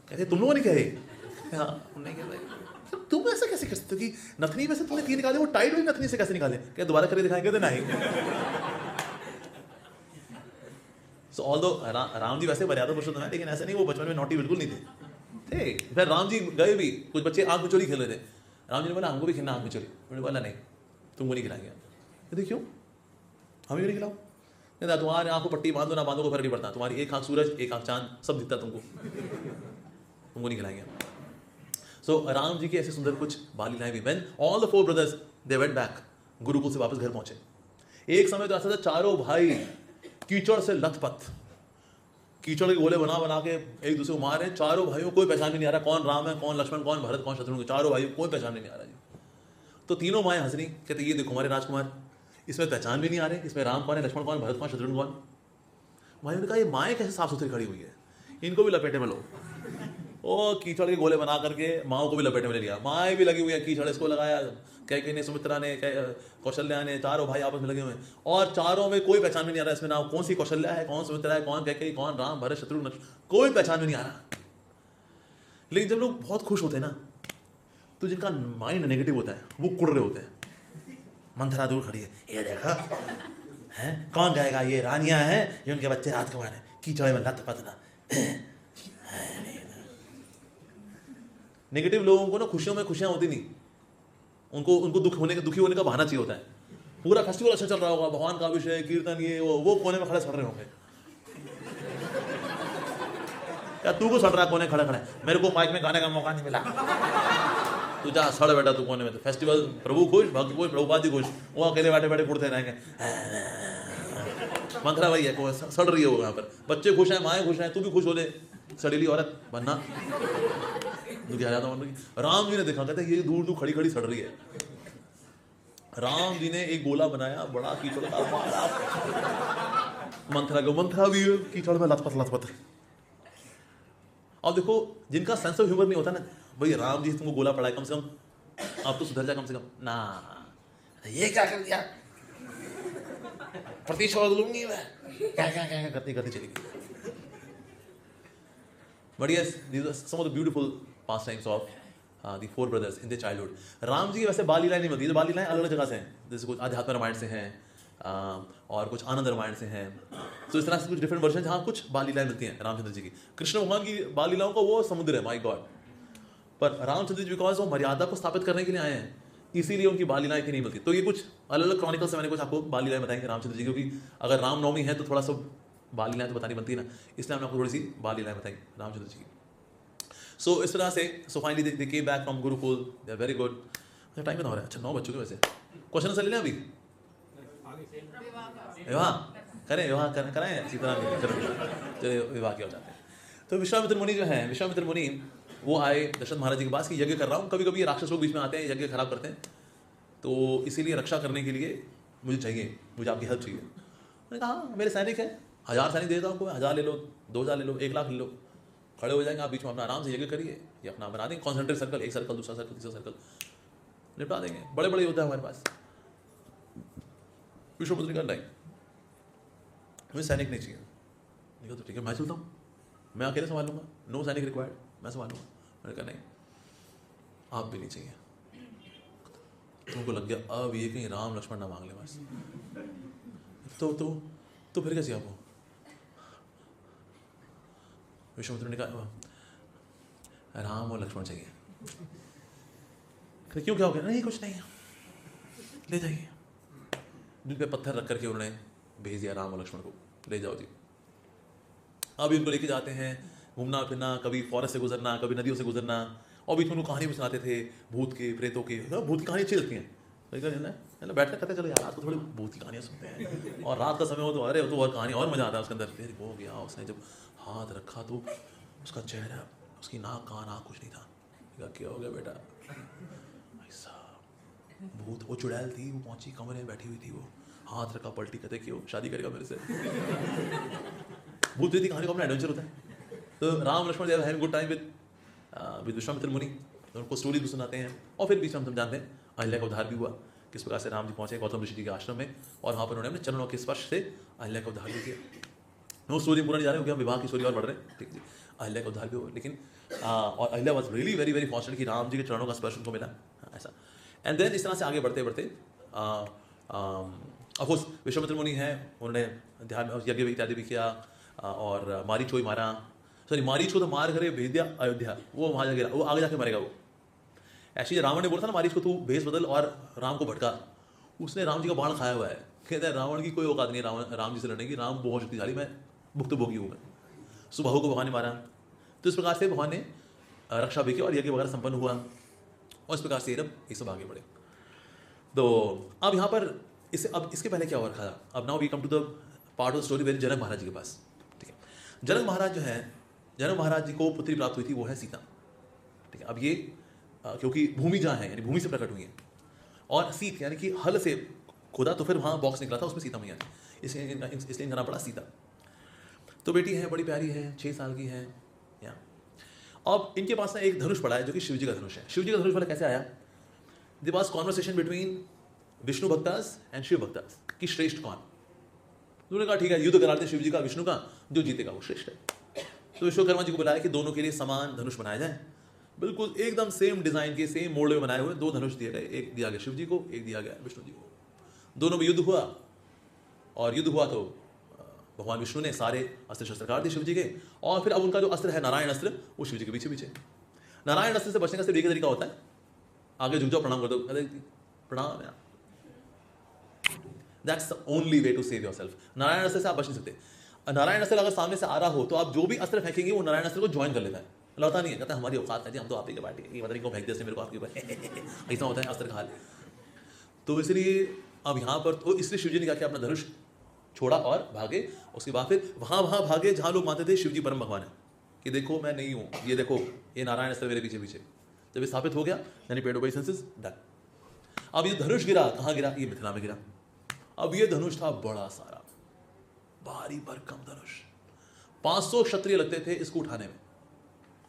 कहते तुम लोगों ने कहे, हाँ उन्होंने कहा भाई तुम ऐसा कैसे कर सकते हो कि नथनी में से तुमने तीर निकाले, वो टाइट हुई नथनी से कैसे निकाले? क्या दोबारा करके दिखाएंगे? तो नहीं। सो ऑल्दो राम जी वैसे मर्यादा पुरुषोत्तम है, लेकिन ऐसे नहीं, वो बचपन में नॉटी बिल्कुल नहीं थे। फिर राम जी गए भी, कुछ बच्चे आंख मिचोली खेल रहे थे, राम जी ने बोला हमको भी खेलना आंख मिचोली, उन्होंने बोला नहीं तुमको नहीं खिलाएंगे। कहते क्यों, हमें भी नहीं खिलाओ? कहता तुम्हारे आंख को पट्टी बांधो ना बांधो को फर्क नहीं पड़ता, तुम्हारी एक आंख सूरज एक आंख चांद सब दिखता तुमको, तुमको नहीं खिलाएंगे। सो राम जी की ऐसे सुंदर कुछ बाल लीलाएं भी। When all the 4 brothers they went back, Gurukul से वापस घर पहुंचे, एक समय तो ऐसा था चारों भाई कीचड़ से लथपथ, कीचड़ के गोले बना बना के एक दूसरे को मार रहे हैं। चारों भाइयों कोई पहचान में नहीं आ रहा कौन राम है, कौन लक्ष्मण, कौन भरत, कौन शत्रुघ्न, चारों भाइयों कोई पहचान में नहीं आ रहा जी। तो तीनों माएँ हंस रही, कहते ये देखो हमारे राजकुमार, इसमें पहचान भी नहीं आ रहे, इसमें राम कौन है, लक्ष्मण कौन, भरत कौन, शत्रुघ्न कौन। भाइयों ने कहा ये माएँ कैसे साफ सुथरी खड़ी हुई है, इनको भी लपेटे में लो। ओ कीचड़ के गोले बना करके माओ को भी लपेटे में ले लिया, माएँ भी लगी हुई है, कीचड़ इसको लगाया, कैकेयी ने, सुमित्रा ने, कौशल्या ने, चारों भाई आपस में लगे हुए हैं, और चारों में कोई पहचान में नहीं आ रहा इसमें ना कौन सी कौशल्या है, कौन सुमित्रा है, कौन कैकेयी, कौन राम, भरत, शत्रुघ्न, कोई पहचान में नहीं आ रहा। लेकिन जब लोग बहुत खुश होते हैं ना, तो जिनका माइंड नेगेटिव होता है वो कुड़ रहे होते हैं। मंथरा दूर खड़ी है, ये देखा है कौन जाएगा, ये रानियां हैं, ये उनके बच्चे राजकुमार हैं, कीचड़ में लत पतना। नेगेटिव लोगों को ना खुशियों में खुशियां होती नहीं, उनको दुखी होने का बहाना चाहिए होता है। पूरा फेस्टिवल अच्छा चल रहा होगा, भगवान का अभिषेक, कीर्तन, ये वो कोने में खड़े सड़ रहे होंगे। क्या तू को सड़ रहा कोने खड़ा खड़ा, मेरे को माइक में गाने का मौका नहीं मिला, तू जा सड़ बैठा तू कोने में। तो फेस्टिवल प्रभु खुश, भक्त खुश, प्रभुपाद जी खुश, वो अकेले बैठे बैठे उड़ते रहेंगे। मंत्रा वही है, सड़ रही है वो यहाँ पर। बच्चे खुश हैं, माएँ खुश हैं, तू भी खुश हो ले, सड़ीली औरत बनना। दुखी आ जाता हूँ। राम जी ने देखा, कहते ये दूर दूर खड़ी खड़ी सड़ रही है। राम जी ने एक गोला बनाया, बड़ा कीचड़ का मारा, मंथरा भी कीचड़ में लथपथ। अब देखो, जिनका सेंस ऑफ ह्यूमर नहीं होता ना, भाई राम जी तुमको गोला पड़ा है, कम से कम आप तो सुधर जाए कम से कम ना। ये क्या कर दिया, प्रतिशोध लूंगी मैं, क्या करते चली गई। But yes, these are some of the beautiful pastimes of the four brothers in their childhood. Ram ji की वैसे बाल लीलाएं नहीं मिलती, जो बाल लीलाएं अलग अलग जगह से हैं, जैसे कुछ आध्यात्म रामायण से हैं और कुछ आनंद रामायण से हैं। तो इस तरह से कुछ डिफरेंट वर्जन जहाँ कुछ बाल लीलाएं मिलती हैं रामचंद्र जी की। कृष्ण भगवान की बाल लीलाओं का वो समुद्र है, माय गॉड। पर रामचंद्र जी बिकॉज वो मर्यादा को स्थापित करने के लिए आए हैं, इसीलिए उनकी बाल लीलाएं इतनी नहीं मिलती। तो ये कुछ अलग अलग क्रॉनिकल से मैंने कुछ आपको बाल लीलाएं बताएंगे रामचंद्र जी, क्योंकि अगर रामनवमी है तो थोड़ा सा बाल लीलाएं तो बतानी बनती है ना, इसलिए हमने आपको थोड़ी सी बाल लीलाएं बताएंगे रामचंद्र जी की। सो इस तरह से finally they came back from gurukul, they are very good. Time कितना हो रहा है? अच्छा 9 बज चुके वैसे। क्वेश्चन आंसर ले लें अभी? विवाह करें, विवाह कराएं इसी तरह चलिए विवाह किया हो जाते हैं। तो विश्वामित्र मुनि जो हैं, विश्वामित्र मुनि वो आए दशरथ महाराज जी के पास कि यज्ञ कर रहा हूँ, कभी कभी राक्षस लोग बीच में आते हैं, यज्ञ खराब करते हैं, तो इसीलिए रक्षा करने के लिए मुझे चाहिए, मुझे आपकी हेल्प चाहिए। मैंने कहा हाँ मेरे सैनिक हैं, 1000 सैनिक देता हूँ आपको, 1000 ले लो, 2000 ले लो, 1 लाख ले लो, खड़े हो जाएंगे आप बीच में, अपना आराम से यज्ञ करिए, ये अपना बना देंगे कॉन्सेंट्रेट सर्कल, एक सर्कल, दूसरा सर्कल, तीसरा सर्कल, निपटा देंगे। बड़े बड़े योद्धा हमारे पास। विश्वामित्र ने कहा नहीं, मुझे सैनिक नहीं चाहिए। नहीं तो ठीक है, मैं चलता हूँ, मैं अकेले संभाल लूँगा, नो सैनिक रिक्वायर्ड, मैं संभाल लूँगा। मैंने कहा नहीं, आप भी नहीं चाहिए। तुमको लग गया अब ये कहीं राम लक्ष्मण ना मांग ले बस, तो फिर कैसे आपको? विश्वामित्र ने कहा राम और लक्ष्मण चाहिए। क्यों, क्या हो गया? नहीं कुछ नहीं, ले जाइए। दिल पे पत्थर रख करके उन्होंने भेज दिया राम और लक्ष्मण को, ले जाओ जी। अभी उनको लेके जाते हैं, घूमना फिरना, कभी फॉरेस्ट से गुजरना, कभी नदियों से गुजरना, और बीच में उनको कहानी भी सुनाते थे भूत के, प्रेतों के। भूत की कहानी अच्छी लगती है ना, बैठकर कहते चलो यार रात को थोड़ी भूत की कहानियाँ सुनते हैं, और रात का समय हो तो अरे तो और कहानी और मजा आता है उसके अंदर। फिर वो गया, उसने जब हाथ रखा तो उसका चेहरा, उसकी नाक, कान, आँख कुछ नहीं था। क्या हो गया बेटा? ऐसा भूत, वो चुड़ैल थी, वो पहुंची कमरे में बैठी हुई थी, वो हाथ रखा, पलटी, कहते क्यों शादी करेगा मेरे से? भूत प्रेत की कहानी को अपना एडवेंचर होता है। तो Ram Lakshman they have good time with Vishwamitra Muni, तो उनको स्टोरी भी सुनाते हैं। और फिर बीच में हम जानते हैं अहिल्या का उद्धार भी हुआ, किस प्रकार से राम जी पहुंचे गौतम ऋषि जी के आश्रम में, और वहाँ पर उन्होंने अपने चरणों के स्पर्श से अहिल्या का उद्धार भी किया। वो स्टोरी पूरा नहीं जा रहे हो क्या, विवाह की स्टोरी और बढ़ रहे हैं, ठीक है। अहिल्या का उद्धार भी हुआ, लेकिन और Ahilya was really very very fortunate कि राम जी के चरणों का स्पर्श उनको मिला, ऐसा। एंड देन इस तरह से आगे बढ़ते बढ़ते ऑफकोर्स विश्वामित्र मुनि हैं, उन्होंने ध्यान यज्ञ इत्यादि भी किया, और मारीच को ही मारा, सॉरी मारीच को तो मार करे भेज दिया अयोध्या, वो वहाँ जाके वो आगे जाके मरेगा। वो ऐसे रावण ने बोला था ना मारीच को तू भेष बदल और राम को भटका, उसने राम जी का बाण खाया हुआ है। कहता है रावण की कोई औकात नहीं राम जी से लड़ने की, राम बहुत शक्तिशाली, मैं भुक्तभोगी हूँ मैं। सुबाहु को भगवान ने मारा। तो इस प्रकार से भगवान ने रक्षा भी की और यज्ञ वगैरह संपन्न हुआ, और इस प्रकार से ये सब आगे बढ़े। तो अब यहाँ पर अब इसके पहले क्या हो रखा था? अब now we come to the part of story very Janak Maharaj ji के पास, ठीक है। जनक महाराज जो है, जनक महाराज जी को पुत्री प्राप्त हुई थी, वो है सीता, ठीक है। अब ये क्योंकि भूमि जहाँ है यानी भूमि से प्रकट हुई है, और सीत यानी कि हल से खुदा, तो फिर वहाँ बॉक्स निकला था, उसमें सीता मैया थी, इसलिए इनका नाम पड़ा सीता। तो बेटी है, बड़ी प्यारी है, 6 साल की है। अब इनके पास ना एक धनुष पड़ा है जो कि शिव जी का धनुष है। शिव जी का धनुष वाला कैसे आया? The was conversation between Vishnu bhaktas and Shiv bhaktas कि श्रेष्ठ कौन। उन्होंने कहा ठीक है युद्ध कराते शिव जी का विष्णु का, जो जीतेगा वो श्रेष्ठ है। तो विश्वकर्मा जी को बुलाया कि दोनों के लिए समान धनुष बनाया जाए, बिल्कुल एकदम सेम डिजाइन के, सेम मोल्ड में बनाए हुए 2 धनुष दिए गए, एक दिया गया शिव जी को, एक दिया गया विष्णु जी को। दोनों में युद्ध हुआ, और युद्ध हुआ तो भगवान विष्णु ने सारे अस्त्र शस्त्र काट दिए शिव जी के, और फिर अब उनका जो अस्त्र है नारायण अस्त्र, वो शिव जी के पीछे पीछे। नारायण अस्त्र से बचने का सिर्फ एक ही तरीका होता है, आगे झुक जाओ, प्रणाम कर दो, प्रणाम यार। That's the only way to save yourself. Narayan अस्त्र से आप बच नहीं सकते। नारायण अस्त्र अगर सामने से आ रहा हो तो आप जो भी अस्त्र फेंकेंगे वो नारायण अस्त्र को ज्वाइन कर लेता है, लौटा नहीं है, कहता है हमारी औकात है जी, हम तो आप ही के पार्टी है, पता नहीं क्यों फेंक दिया मेरे को आपके ऊपर। ऐसा होता है अस्त्र खाल। तो इसलिए अब यहाँ पर तो इसलिए शिवजी ने क्या किया, अपना धनुष छोड़ा और भागे। उसके बाद फिर वहाँ भागे जहाँ लोग मानते थे शिवजी परम भगवान है, कि देखो मैं नहीं हूँ, ये देखो ये नारायण अस्त्र मेरे पीछे पीछे। जब ये स्थापित हो गया यानी पेड ओबेइसेंस डन। अब ये धनुष गिरा, कहाँ गिरा, ये मिथिला में गिरा। अब ये धनुष था बड़ा सारा, भारी भरकम धनुष, 500 क्षत्रिय लगते थे इसको उठाने में।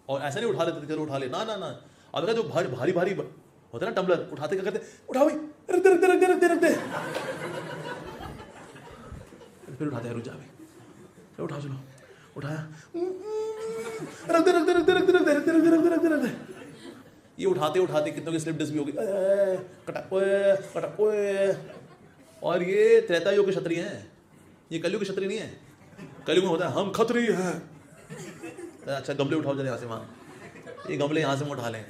और ऐसा नहीं उठा लेते थे, चलो उठा ले, ना ना ना। अब जो भारी भारी होता है ना टम्बलर, उठाते क्या करते, उठा भाई, रख दे रख दे रख दे रख दे रख दे, फिर उठाते हैं, रुक जा भाई, उठा, चलो उठाया, रख दे रख दे रख दे रख दे रख दे रख दे रख दे रख दे रख दे रख दे। ये उठाते उठाते कितनों की स्लिप डिस्क भी होगी, कटक कटक। और ये त्रेता युग के क्षत्रिय हैं, ये कलयुग के क्षत्रिय नहीं है। कलयुग में होता है हम क्षत्रिय हैं, अच्छा गमले उठाओ जरा यहाँ से, वहाँ ये गमले यहाँ से हम उठा लें,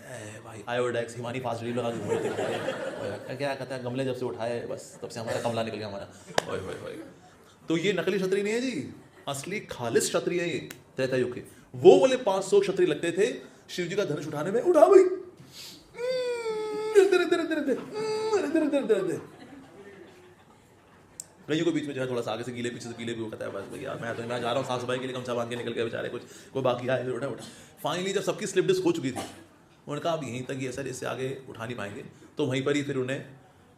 भाई आयोडेक्स हिमानी फास्ट ड्रीम लगा के घूमते, क्या कहता है, गमले जब से उठाए बस तब से हमारा कमला निकल गया हमारा। ओए होए होए। तो ये नकली क्षत्रिय नहीं है जी, असली खालिस क्षत्रिय है ये त्रेता युग के। वो बोले 500 क्षत्रिय लगते थे शिव जी का धनुष उठाने में, उठा भाई, कईयों के बीच में जो है थोड़ा सा आगे से गीले पीछे से गीले भी हो, कहता है बस भैया मैं तो मैं जा रहा हूँ साफ सफाई के लिए, गमछा बांध के निकल गए बेचारे, कुछ कोई बाकी आए, उठा उठा। फाइनली जब सबकी स्लिप डिस्क हो चुकी थी, उन्होंने कहा अब यहीं तक ये सर, इससे आगे उठा नहीं पाएंगे। तो वहीं पर ही फिर उन्हें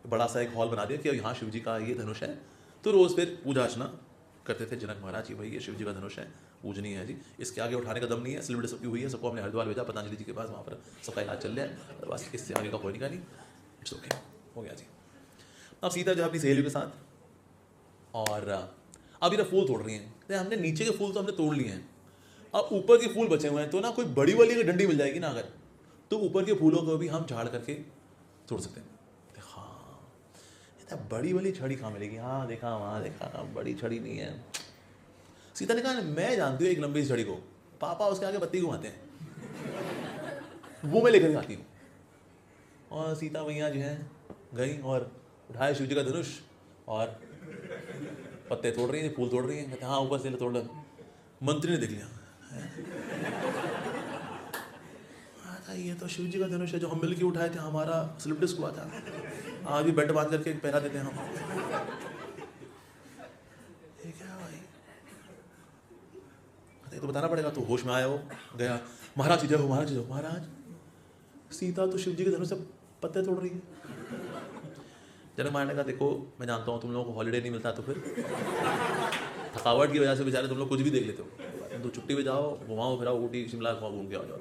बड़ा सा एक हॉल बना दिया कि अब यहाँ शिव जी का ये धनुष है। तो रोज़ फिर पूजा अर्चना करते थे जनक महाराज जी, भाई ये शिव जी का धनुष है, पूजनीय है जी, इसके आगे उठाने का दम नहीं है, स्लिप डिस्क हुई है, सबको हमने हरिद्वार भेजा पतंजलि जी के पास, वहाँ पर सबका इलाज चल रहा है, बस इससे आगे का कोई नहीं, इट्स ओके, हो गया जी। अब सीता जो है अपनी सहेलियों के साथ, और अब ये फूल तोड़ रही हैं, तो हमने नीचे के फूल तो हमने तोड़ लिए हैं, अब ऊपर के फूल बचे हुए हैं, तो ना कोई बड़ी वाली अगर डंडी मिल जाएगी ना अगर, तो ऊपर के फूलों को भी हम झाड़ करके तोड़ सकते हैं। हाँ बड़ी वाली छड़ी कहाँ मिलेगी, हाँ देखा वहाँ देखा, बड़ी छड़ी नहीं है। सीता ने कहा मैं जानती हूँ एक लंबी छड़ी को, पापा उसके आगे बत्ती घुमाते हैं, वो मैं लेकर आती हूँ। और सीता मैया जो है गई और उठाए शिव जी का धनुष और पत्ते तोड़ रही हैं, फूल तोड़ रही हैं, कहते हाँ ऊपर से तोड़ लो। मंत्री ने देख लिया, ये तो शिव जी का धनुष है जो हम मिल के उठाए थे, हमारा स्लिप डिस्क हुआ था, आज भी बेल्ट बांध करके पहना देते हैं हम। ये क्या भाई, तो बताना पड़ेगा। तो होश में आया, वो गया, महाराज जय हो, महाराज जय हो। महाराज सीता तो शिव जी के धनुष से पत्ते तोड़ रही है। जनक महाराज ने कहा देखो मैं जानता हूँ तुम लोगों को हॉलीडे नहीं मिलता, तो फिर थकावट की वजह से बेचारे तुम लोग कुछ भी देख लेते हो, तो छुट्टी पे जाओ, घुमाओ फिराओ, ऊटी शिमला घूम के आ जाओ।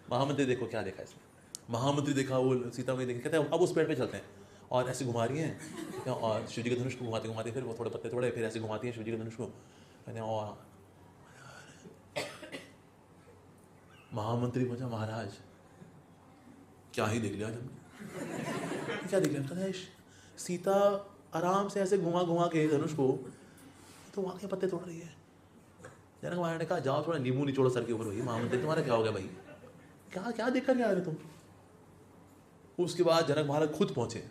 महामंत्री देखो क्या देखा इसमें, महामंत्री देखा, वो सीता में देखा, कहते हैं अब उस पेड़ पे चलते हैं, और ऐसे घुमा रही हैं और शिव जी के धनुष को घुमाते घुमाते फिर वो थोड़े पत्ते तोड़े, फिर ऐसे घुमाती हैं शिव जी के धनुष को, कहते हैं और महामंत्री पूछा महाराज क्या ही देख लिया हमने, क्या देख लिया। कहते हैं सीता आराम से ऐसे घुमा घुमा के धनुष को, तो वहाँ के पत्ते तोड़ रही है। जनक महाराज ने कहा जाओ थोड़ा नींबू निचोड़ो सर के ऊपर, भाई महामंत्री तुम्हारा क्या हो गया भाई, क्या क्या देख कर क्या आ रहे तुम। उसके बाद जनक महाराज खुद पहुंचे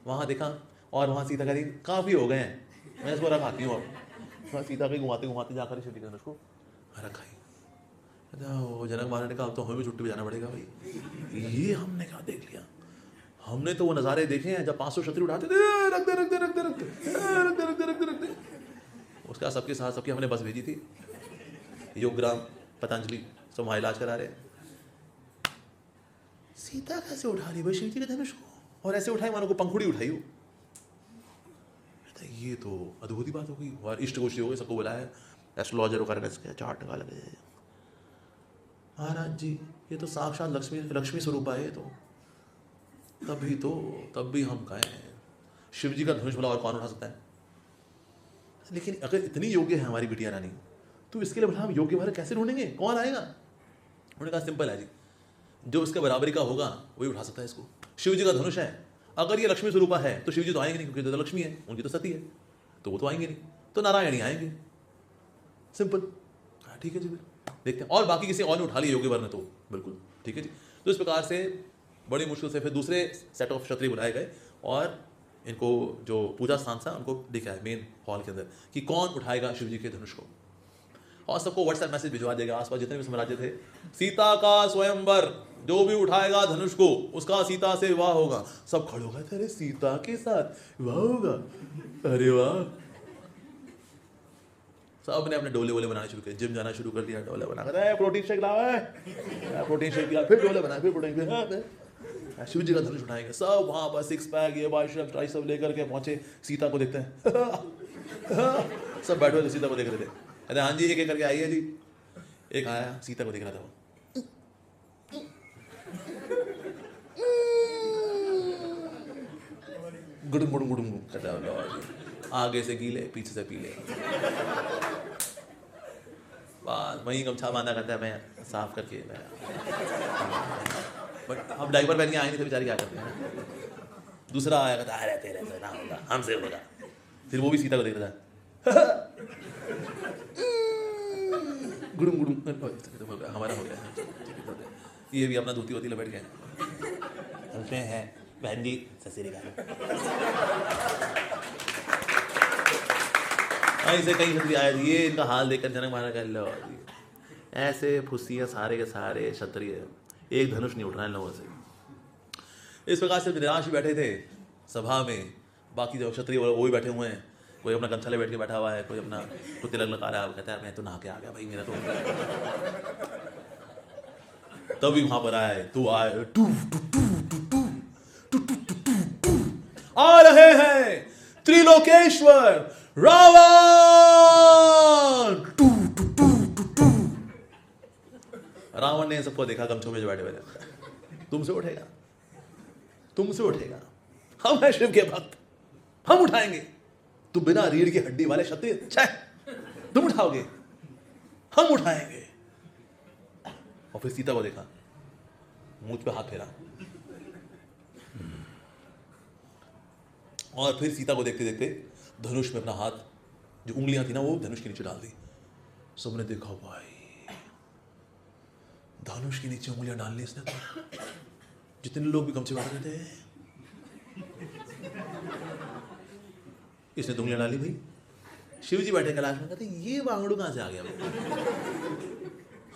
वहाँ, देखा और वहाँ सीता कह रही काफ़ी हो गए हैं, मैं इसको रखाती हूँ। अब सीता के घुमाते घुमाते जाकर शिव जी के धनुष को रखाई। वो जनक महाराज ने कहा अब तो हमें भी छुट्टी पे जाना पड़ेगा भाई, ये हमने क्या देख लिया, हमने तो वो नज़ारे देखे हैं जब 500 क्षत्रिय उठाते थे, रख दे रख दे रख दे रख दे रख दे रख दे रख दे रख दे। उसके बाद सबके साथ सबकी हमने बस भेजी थी, योगग्राम पतंजलि सब वहाँ इलाज करा रहे। सीता कैसे उठा रही भाई शिव जी के धनुष को, और ऐसे उठाई मानो को पंखुड़ी उठाई हो। ये तो अद्भुत बात हो गई। और इष्ट गोष्ठी हो गई, सबको बुलाया, एस्ट्रोलॉजर वगैरह का चार्ट लगा लगे। महाराज जी ये तो साक्षात लक्ष्मी स्वरूप है, ये तो तभी तो तब भी हम कहें शिव जी का धनुष भला और कौन उठा सकता है। लेकिन अगर इतनी योग्य है हमारी बिटिया रानी, तो इसके लिए भला हम योग्य भला कैसे ढूंढेंगे, कौन आएगा। उन्होंने कहा सिंपल है जी, जो इसके बराबरी का होगा वही उठा सकता है इसको। शिव जी का धनुष है, अगर ये लक्ष्मी स्वरूपा है तो शिव जी तो आएंगे नहीं, क्योंकि तो लक्ष्मी है, उनकी तो सती है, तो वो तो आएंगे नहीं। तो नारायण ही आएंगे, सिंपल। ठीक है जी, देखते हैं। और बाकी किसी और ने उठा लिया योग्य वर्ण तो बिल्कुल ठीक है जी। तो इस प्रकार से बड़ी मुश्किल से फिर दूसरे सेट ऑफ क्षत्रिय बुलाए गए और इनको जो पूजा स्थान था उनको दिखाया मेन हॉल के अंदर कि कौन उठाएगा शिव जी के धनुष को, और सबको व्हाट्सएप मैसेज भिजवा देगा आसपास जितने भी साम्राज्य थे, सीता का स्वयंवर, जो भी उठाएगा धनुष को उसका सीता से विवाह होगा। सब खड़े हो गए, अरे सीता के साथ विवाह होगा, अरे वाह। सब ने अपने डोले वोले बनाने शुरू किए, जिम जाना शुरू कर दिया, डोले बना कर प्रोटीन शेक लाओ है, प्रोटीन शेक दिया, फिर डोले बनाए, फिर प्रोटीन, शिव जी का धनुष उठाएंगे। सब वहां पर सिक्स पैक ये बाइसेप्स ट्राइसेप्स लेकर के पहुंचे, सीता को देखते हैं सब बैठे हुए सीता को देख रहे थे। अरे हाँ जी, एक एक करके आइए जी। एक आया, सीता को देख रहा था वो, गुडुम गुडुम गुडुम करता है, आगे से गीले पीछे से पीले, बस वहीं गमछा बांधा करता है, मैं साफ करके मैं। बट हम डाइपर पहन के आए नहीं थे बेचारी, क्या करते हैं। दूसरा आया, कहता अरे तेरे से ना होगा, हमसे होगा। फिर वो भी सीता को देख रहा था, गुडुम गुडुम, हमारा हो गया, ये भी अपना धोती वोती लपेट गया, उसमें है बहन जी ससुरी का। ऐसे कई क्षत्रिय आए, ये इनका हाल देखकर जनक महाराज कह लो ऐसे फुसियाँ सारे के सारे क्षत्रिय, एक धनुष नहीं उठ रहा है लोगों से। इस प्रकार से निराश बैठे थे सभा में, बाकी जो क्षत्रिय वो भी बैठे हुए हैं, कोई अपना गमछा ले बैठ के बैठा हुआ है, कोई अपना कुछ तिलक लगा रहा है, कहता है मैं तो नहा के आ गया भाई, मेरा तो। तभी वहां पर आए, तू आए, टू टू टू टू टू टू टू टू टू आ रहे हैं त्रिलोकेश्वर रावण, टू टू टू टू टू। रावण ने सबको देखा गमछों में जो बैठे बैठे, तुमसे उठेगा, तुमसे उठेगा, हम हैं शिव के भक्त, हम उठाएंगे। तुम बिना रीढ़ की हड्डी वाले क्षत्रिय, तुम उठाओगे, हम उठाएंगे। और फिर सीता को देखा, मुझ पे हाथ फेरा, और फिर सीता को देखते देखते धनुष में अपना हाथ, जो उंगलियां थी ना वो धनुष के नीचे डाल दी। सबने देखा, भाई धनुष के नीचे उंगलियां डाल ली इसने तो। जितने लोग भी गमछे बांध रहे थे, इसने तो उंगलियां डाली भाई। शिव जी बैठे कैलाश में, कहते ये वांगड़ू कहां से आ गया भाई?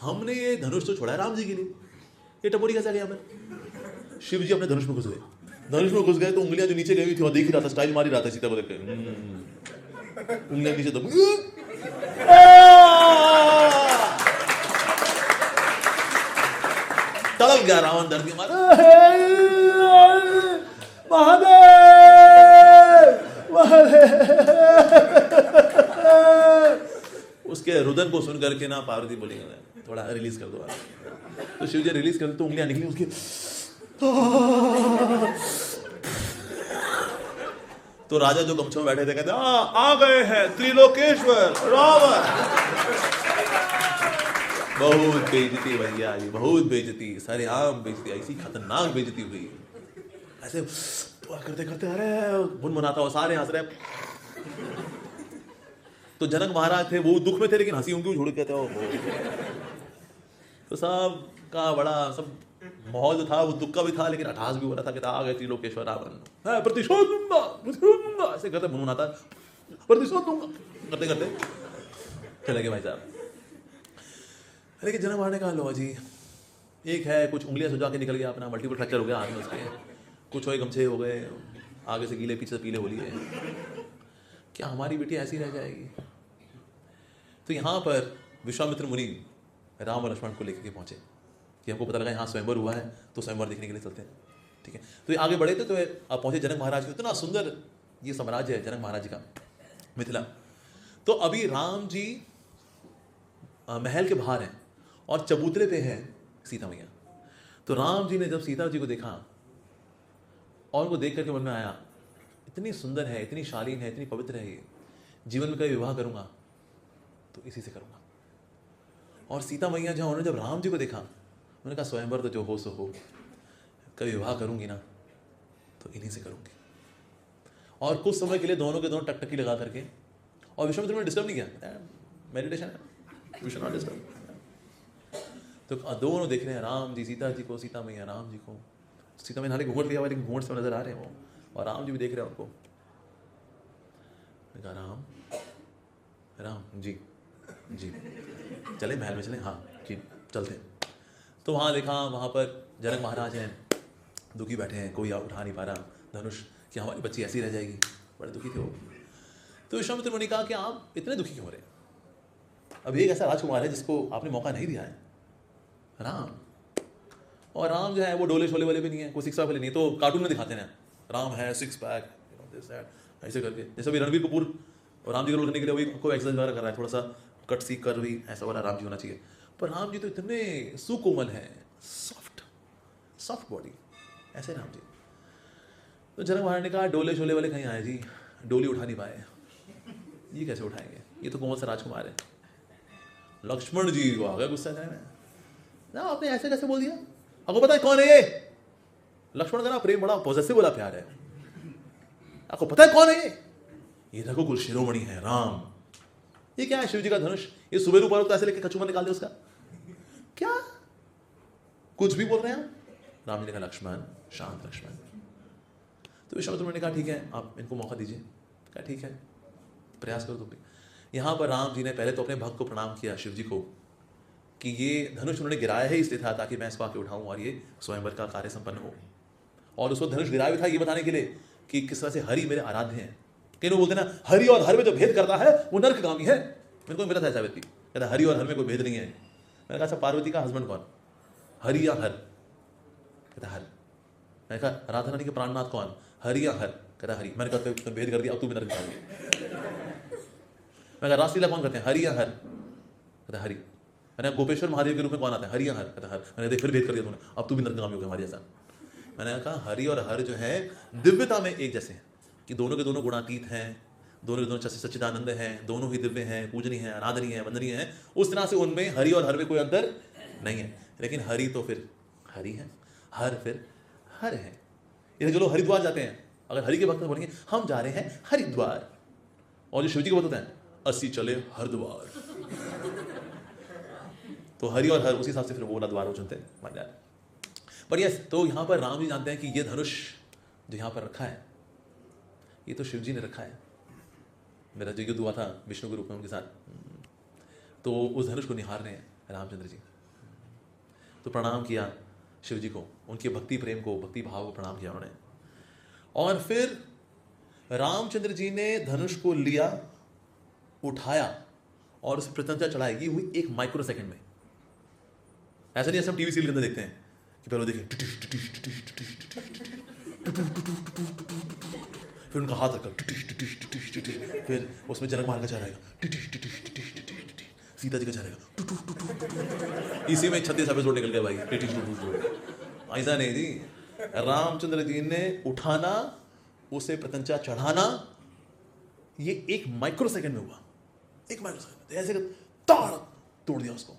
हमने ये धनुष तो छोड़ा है राम जी के लिए, ये टपोरी कैसे आ गया हमें? शिव जी अपने धनुष में घुस गए, धनुष में घुस गए तो उंगलियां जो नीचे गई हुई थी वो देख ही रहा था, स्टाइल मार ही रहा था सीता को देख के, उंगलियां नीचे दब, तड़प गया रावण डर के मारा, महादेव उसके रुदन को सुन करके ना पार्वती बोली थोड़ा रिलीज कर दो। तो शिव जी रिलीज कर तो उंगलियां निकली उसकी, तो राजा जो गमछों में बैठे थे कहते आ गए हैं त्रिलोकेश्वर रावण। बहुत बेइज्जती भैया, ये बहुत बेइज्जती, सारे आम बेइज्जती, ऐसी खतरनाक बेइज्जती हुई। ऐसे दुआ करते करते अरे मुनमुनाता हुआ, सारे हंस रहे। तो जनक महाराज थे, वो दुख में थे लेकिन हंसी उनकी छोड़ के थे। तो सब का बड़ा सब माहौल जो था वो दुख का भी था लेकिन अठास भी हो रहा था कि आ गए त्रिलोकेश्वर रावण, प्रतिशोध दूंगा, प्रतिशोध दूंगा, ऐसे करते मुनमुनाता, प्रतिशोध दूंगा करते करते चले गए भाई साहब। लेकिन जनक महाराज ने कहा लो जी, एक है कुछ उंगलियां सुझा के निकल गया, अपना मल्टीपल फ्रैक्चर हो गया हाथ में उसके, कुछ हुए गमछे हो गए, आगे से गीले पीछे से पीले हो लिए, क्या हमारी बेटी ऐसी रह जाएगी? तो यहाँ पर विश्वामित्र मुनि राम और लक्ष्मण को लेकर के पहुंचे कि हमको पता लगा यहाँ स्वयंवर हुआ है, तो स्वयंवर देखने के लिए चलते हैं। ठीक है, तो ये आगे बढ़े थे, तो आप पहुंचे जनक महाराज के, इतना सुंदर ये साम्राज्य है जनक महाराज जी का, मिथिला। तो अभी राम जी महल के बाहर हैं और चबूतरे पे है सीता मैया। तो राम जी ने जब सीता जी को देखा और उनको देख करके मन में आया, इतनी सुंदर है, इतनी शालीन है, इतनी पवित्र है, ये जीवन में कभी विवाह करूंगा तो इसी से करूंगा। और सीता मैया जहाँ उन्होंने जब राम जी को देखा, उन्होंने कहा स्वयंवर तो जो हो सो हो, कभी विवाह करूंगी ना तो इन्हीं से करूंगी। और कुछ समय के लिए दोनों के दोनों टकटकी लगा करके और विश्वामित्र ने डिस्टर्ब नहीं किया, मेडिटेशन है, वी शुड नॉट डिस्टर्ब। तो दोनों देख रहे हैं राम जी सीता जी को, सीता मैया राम जी को। सीता मैया हालांकि घूंघट लिया हुआ लेकिन घूंघट से नजर आ रहे हैं वो, और राम जी भी देख रहे हैं उनको। कहा राम राम जी जी चले महल में चले, हाँ जी चलते हैं। तो वहाँ देखा, वहाँ पर जनक महाराज हैं, दुखी बैठे हैं, कोई उठा नहीं पा रहा धनुष कि हमारी बच्ची ऐसी रह जाएगी, बड़े दुखी थे वो। तो विश्वामित्र मुनि ने कहा कि आप इतने दुखी क्यों हो रहे हैं? अब एक ऐसा राजकुमार है जिसको आपने मौका नहीं दिया है, राम। और राम जो है वो डोले शोले वाले भी नहीं है, कोई सिक्स पैक वाले नहीं है। तो कार्टून में दिखाते हैं राम है सिक्स पैक ऐसे करके, जैसे भी रणबीर कपूर और राम जी का रोल करने के लिए वही कोई एक्सरसाइज वगैरह कर रहा है, थोड़ा सा कट सी कर भी ऐसा वाला राम जी होना चाहिए। पर राम जी तो इतने सुकोमल हैं, सॉफ्ट बॉडी, ऐसे राम जी। तो जनक महाराज ने कहा डोले शोले वाले कहीं आए जी, डोली उठा नहीं पाए, ये कैसे उठाएंगे, ये तो कोमल सा राजकुमार है। लक्ष्मण जी को आ गया गुस्सा ना, आपने ऐसे कैसे बोल दिया, आपको पता है कौन है ये? लक्ष्मण का ना प्रेम बड़ा पॉजेसिव वाला प्यार है, आपको पता है कौन है ये रघुकुल शिरोमणि है राम। ये क्या है शिव जी का धनुष, ये सुबेरू पर्वत ऐसे लेके कचूमर निकाल दे उसका, क्या कुछ भी बोल रहे हैं आप? राम जी ने कहा लक्ष्मण शांत लक्ष्मण। तो विश्वामित्र ने कहा ठीक है आप इनको मौका दीजिए। कहा ठीक है प्रयास करो तुम भी। यहाँ पर राम जी ने पहले तो अपने भक्त को प्रणाम किया, शिव जी को, कि ये धनुष उन्होंने गिराया है इसलिए था ताकि मैं इसको आके उठाऊं और ये स्वयंवर का कार्य संपन्न हो। और उसको धनुष गिराया भी था ये बताने के लिए कि किस तरह से हरि मेरे आराध्य हैं। कई लोग बोलते ना हरि और हर में जो भेद करता है वो नरकगामी है। मेरे को मिला था ऐसा व्यक्ति, कहता हरि और हर में कोई भेद नहीं है। मैंने कहा अच्छा पार्वती का हस्बैंड कौन, हरि या हर? कहता हर। मैंने कहा राधा रानी के प्राणनाथ कौन, हरि या हर? कहता हरि। मैंने कहा तुम भेद कर दिया, अब तू भी नरकगामी। मैं कहा रासलीला कौन करते हैं, हरि या हर? कहता हरि। मैंने गोपेश्वर महादेव के रूप में कौन आता है, हरि या हर? कहता हर। मैंने फिर भेद कर दिया तूने, अब तू भी नरकगामी हो गया हमारे जैसा। मैंने कहा हरि और हर जो है दिव्यता में एक जैसे हैं, कि दोनों के दोनों गुणातीत हैं, दोनों के दोनों सच्चिदानंद हैं, दोनों ही दिव्य हैं, पूजनीय हैं, आराधनीय हैं, वंदनीय हैं। उस तरह से उनमें हरि और हर में कोई अंतर नहीं है। लेकिन हरि तो फिर हरि है, हर फिर हर है। इधर जो लोग हरिद्वार जाते हैं, अगर हरि के भक्त बोलेंगे हम जा रहे हैं हरिद्वार, और जो शिव जी के भक्त होते हैं अस्सी चले हरिद्वार, तो हरि और हर उसी हिसाब से फिर वो द्वार हो चुनते हैं। पर यस, तो यहाँ पर राम जी जानते हैं कि ये धनुष जो यहाँ पर रखा है ये तो शिव जी ने रखा है। मेरा जो युद्ध हुआ था विष्णु के रूप में उनके साथ, तो उस धनुष को निहार रहे हैं रामचंद्र जी। तो प्रणाम किया शिव जी को, उनके भक्ति प्रेम को, भक्ति भाव को प्रणाम किया उन्होंने। और फिर रामचंद्र जी ने धनुष को लिया, उठाया और उस प्रत्यंचा चढ़ाई हुई 1 माइक्रो सेकंड में। ऐसा नहीं ऐसे हम टीवी सीरियल के अंदर देखते हैं कि पहले देखें फिर उनका हाथ रखा, फिर उसमें जनक महाराज का चेहरा आएगा, सीता जी का चेहरा आएगा, इसी में 36 एपिसोड निकल गए भाई। ऐसा नहीं जी, रामचंद्र जी ने उठाना, उसे प्रत्यंचा चढ़ाना, ये 1 माइक्रो सेकंड में हुआ। 1 माइक्रो सेकंड ऐसे ताड़ तोड़ दिया उसको।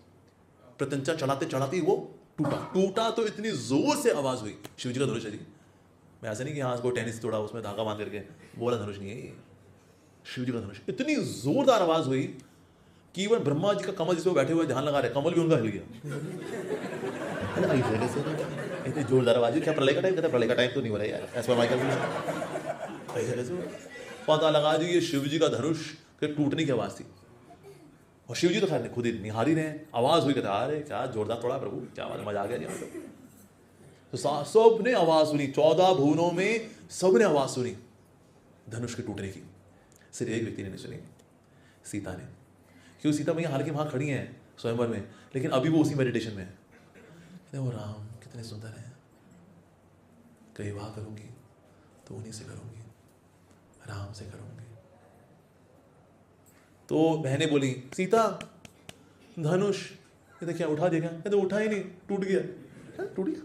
प्रत्यंचा चढ़ाते चढ़ाते वो टूटा तो इतनी जोर से आवाज हुई। शिव जी का धनुष है जी, मैं ऐसा नहीं कि हाँ इसको टेनिस तोड़ा उसमें धागा बांध करके, बोला धनुष नहीं है ये, शिव जी का धनुष। इतनी जोरदार आवाज हुई कि इवन ब्रह्मा जी का कमल जिसमें बैठे हुए ध्यान लगा रहे, कमल भी उनका हिल गया। इतनी जोरदार आवाज हुई, क्या प्रलय का टाइम? कहता प्रलय का टाइम तो नहीं हो रहा यार, ऐसा माइकल ऐसे कैसे पता लगा जी ये शिव जी का धनुष के टूटने की आवाज थी। और शिव जी तो खैर खुद ही निहार ही रहे हैं, आवाज हुई, कहता अरे क्या जोरदार तोड़ा प्रभु, क्या मजा आ गया। तो सबने आवाज सुनी, 14 भुवनों में सबने आवाज सुनी धनुष के टूटने की। सिर्फ एक व्यक्ति ने नहीं सुनी, सीता ने। क्यों? सीता मैया हालांकि वहां खड़ी हैं स्वयंवर में, लेकिन अभी वो उसी मेडिटेशन में है। वो राम कितने सुंदर हैं, कई विवाह करूंगी तो उन्हीं से करूंगी, राम से करूंगी। तो बहनें बोली सीता धनुष ये देखिए उठा देगा। कहते उठा ही नहीं, टूट गया। टूट गया?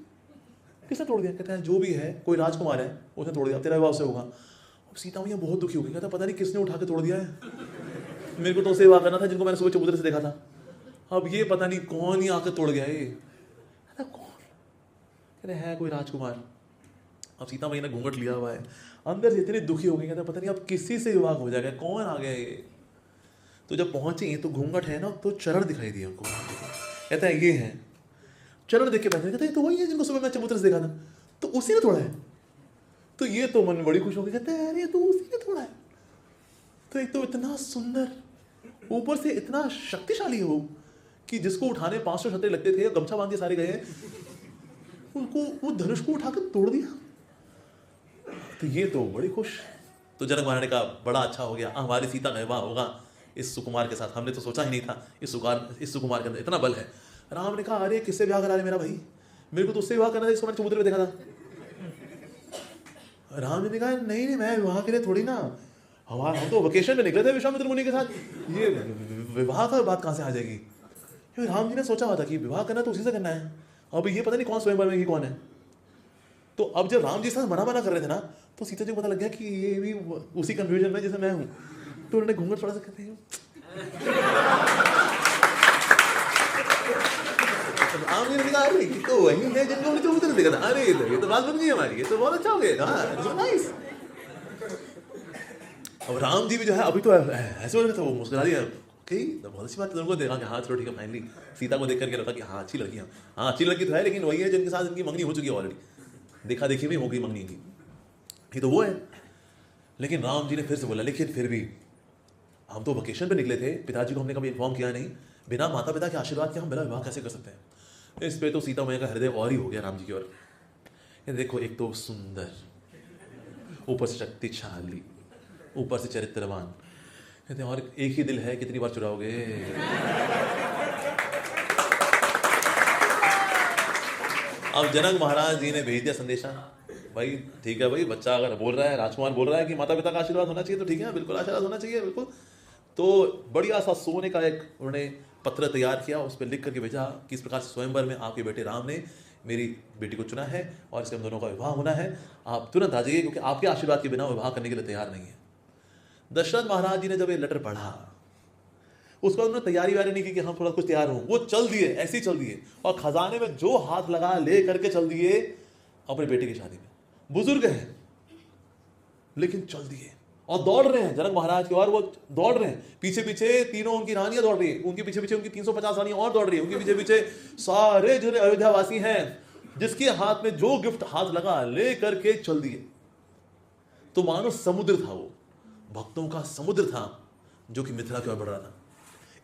किसने तोड़ दिया? कहते हैं जो भी है कोई राजकुमार है उसने तोड़ दिया, तेरा विवाह से होगा। अब सीता मैया बहुत दुखी हो गई, कहता पता नहीं किसने उठा के तोड़ दिया है, मेरे को तो उससे विवाह करना था जिनको मैंने सुबह चबूतरे से देखा था, अब ये पता नहीं कौन ही आके तोड़ गया ये। कौन? कहते है कोई राजकुमार। अब सीता मैया ने घूंघट लिया हुआ है, अंदर से इतनी दुखी हो गई, कहता पता नहीं अब किसी से विवाह हो जाएगा, कौन आ गया ये। तो जब पहुंची तो घूंघट है ना, तो चरण दिखाई दिए उनको। कहता है ये है चरण, देख के बैठे, कहते हैं तो वही है जिनको सुबह मैं चबूतरे से देखा था, तो उसी ने तोड़ा है। तो ये तो मन में बड़ी खुश हो गई, कहते हैं अरे तो उसी ने तोड़ा है। तो एक तो इतना सुंदर, ऊपर से इतना शक्तिशाली हो कि जिसको उठाने 500 छतरे लगते थे, गमछा बांध के सारे गए, उनको वो धनुष को उठाकर तोड़ दिया। तो ये तो बड़ी खुश। तो जनक महाराज ने कहा बड़ा अच्छा हो गया, हमारी सीता का विवाह होगा इस सुकुमार के साथ। हमने तो सोचा ही नहीं था इस सुकुमार के अंदर इतना बल है। राम ने कहा अरे किससे ब्याह करा रहे मेरा भाई, मेरे को तो उससे विवाह करना था जिसको मैंने चबूतरे में देखा था। राम ने कहा नहीं मैं विवाह के लिए थोड़ी ना, हम तो वेकेशन में निकले थे विश्वामित्र मुनि के साथ, ये विवाह का बात कहाँ से आ जाएगी। राम जी ने सोचा हुआ था कि विवाह करना तो उसी से करना है, अब ये पता नहीं कौन स्वयंवर में कौन है। तो अब जब राम जी साथ मना कर रहे थे ना, तो सीता जी को पता लग गया कि ये भी उसी कंफ्यूजन में जैसे मैं हूँ। तो उन्होंने घूंघट थोड़ा सा कहते हैं, राम जी ने कहा अरे तो वही है जिनको हमने चबूतरे देखा था, अरे ये तो बात बन गई हमारी, ये तो बहुत अच्छा हो गया, हाँ नाइस। अब राम जी भी जो है अभी तो ऐसे हो रहे थे, वो मुस्कुरा दिया, बहुत अच्छी बात है, उनको देखा कि हाँ चलो ठीक है, फाइनली सीता को देख करके लगा कि हाँ अच्छी लड़की है, हाँ अच्छी लड़की तो है, लेकिन वही है जिनके साथ इनकी मंगनी हो चुकी है ऑलरेडी, देखा देखी में हो गई मंगनी की, ये तो वो है। लेकिन राम जी ने फिर से बोला लेकिन फिर भी हम तो वेकेशन पे निकले थे, पिताजी को हमने कभी इन्फॉर्म किया नहीं, बिना माता पिता के आशीर्वाद के हम मेरा विवाह कैसे कर सकते हैं। इस पे तो सीता मैया का हृदय और ही हो गया राम जी की ओर। ये देखो एक तो सुंदर, ऊपर से शक्तिशाली, ऊपर से चरित्रवान, कहते हैं और एक ही दिल है कितनी बार चुराओगे। अब जनक महाराज जी ने भेज दिया संदेशा, भाई ठीक है भाई, बच्चा अगर बोल रहा है, राजकुमार बोल रहा है कि माता पिता का आशीर्वाद होना चाहिए, तो ठीक है बिल्कुल आशीर्वाद होना चाहिए बिल्कुल। तो बढ़िया सा सोने का एक उन्होंने पत्र तैयार किया, उस पर लिख करके भेजा कि इस प्रकार से स्वयंवर में आपके बेटे राम ने मेरी बेटी को चुना है और इससे हम दोनों का विवाह होना है, आप तुरंत आ जाइए क्योंकि आपके आशीर्वाद के बिना विवाह करने के लिए तैयार नहीं है। दशरथ महाराज जी ने जब ये लेटर पढ़ा, उसका उन्होंने तैयारी वारी नहीं की कि हम थोड़ा कुछ तैयार हों, वो चल दिए, ऐसे ही चल दिए और खजाने में जो हाथ लगा ले करके चल दिए अपने बेटे की शादी में। बुजुर्ग हैं लेकिन चल दिए और दौड़ रहे हैं जनक महाराज की ओर, वो दौड़ रहे हैं, पीछे पीछे तीनों उनकी रानियां दौड़ रही है, उनके पीछे पीछे उनकी 350 रानियां और दौड़ रही है, उनके पीछे पीछे सारे जो अयोध्यावासी हैं, जिसके हाथ में जो गिफ्ट हाथ लगा ले करके चल दिए। तो मानो समुद्र था, वो भक्तों का समुद्र था जो कि मिथिला की ओर बढ़ रहा था।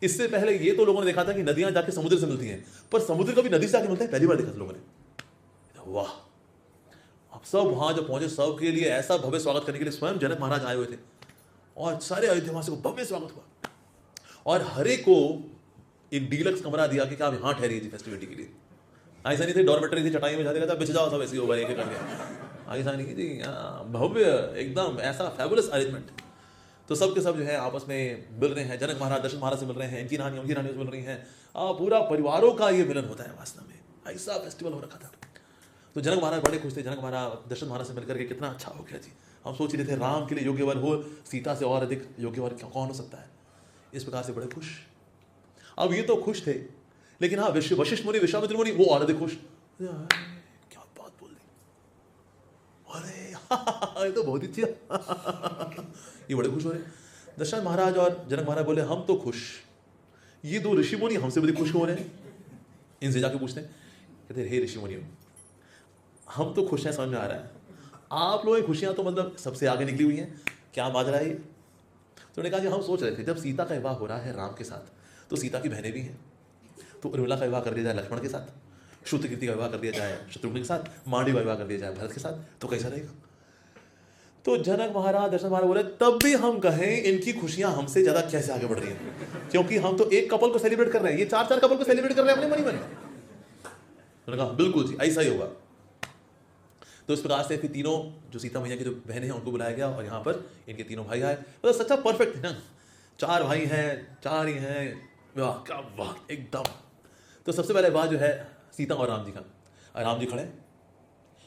इससे पहले ये तो लोगों ने देखा था कि नदियां जाके समुद्र से मिलती हैं, पर समुद्र कभी नदी से आके मिलता है पहली बार देखा था लोगों ने। वाह, अब सब वहां जब पहुंचे, सब के लिए ऐसा भव्य स्वागत करने के लिए स्वयं जनक महाराज आए हुए थे और सारे अयोध्यावासियों को भव्य स्वागत हुआ और हरे को एक डीलक्स कमरा दिया कि आप यहाँ ठहरिए जी फेस्टिविटी के लिए। ऐसा नहीं थे डॉर्मेटरी थी, चटाई में जाते बिछ जाओ सब ऐसे होगा एक एक करके, ऐसा नहीं जी, भव्य एकदम ऐसा फैबुलस अरेंजमेंट। तो सब के सब जो है आपस में मिल रहे हैं, जनक महाराज दशरथ महाराज से मिल रहे हैं, इनकी रानी उनकी रानी से मिल रही हैं, पूरा परिवारों का ये मिलन होता है वास्तव में, ऐसा फेस्टिवल हो रखा था। तो जनक महाराज बड़े खुश थे, जनक महाराज दशरथ महाराज से मिलकर के कितना अच्छा हो गया जी, हम सोच रहे थे राम के लिए योग्य वर हो, सीता से और अधिक योग्य वर कौन हो सकता है, इस प्रकार से बड़े खुश। अब ये तो खुश थे, लेकिन हाँ वशिष्ठ मुनि विश्वामित्र मुनि वो और अधिक खुश, क्या बात बोल दी, अरे ये तो बहुत अच्छी ये बड़े खुश हो रहे। दशरथ महाराज और जनक महाराज बोले हम तो खुश, ये दो ऋषि मुनि हमसे बड़ी खुश हो रहे हैं। इनसे जाके पूछते हैं, कहते हे ऋषि मुनि, हम तो खुश हैं, समझ में आ रहा है, आप लोगों की खुशियां तो मतलब सबसे आगे निकली हुई हैं, क्या माजरा है? तो उन्होंने कहा कि हम सोच रहे थे जब सीता का विवाह हो रहा है राम के साथ, तो सीता की बहनें भी हैं, तो उर्मिला का विवाह कर दिया जाए लक्ष्मण के साथ, श्रुतकीर्ति का विवाह कर दिया जाए शत्रुघ्न के साथ, मांडवी का विवाह कर दिया जाए भरत के साथ, तो कैसा रहेगा? तो जनक महाराज दशरथ महाराज बोले तब भी हम कहें इनकी खुशियां हमसे ज्यादा कैसे आगे बढ़ रही हैं, क्योंकि हम तो एक कपल को सेलिब्रेट कर रहे हैं, ये 4-4 कपल को सेलिब्रेट कर रहे हैं अपने मन ही मन। उन्होंने कहा बिल्कुल जी ऐसा ही होगा। तो इस प्रकार से फिर तीनों जो सीता मैया की जो बहनें हैं उनको बुलाया गया और यहाँ पर इनके तीनों भाई आए, मतलब सच्चा परफेक्ट है ना, 4 भाई हैं, 4 ही हैं, वाह क्या वाह एकदम। तो सबसे पहले वाह जो है सीता और राम जी का, राम जी खड़े,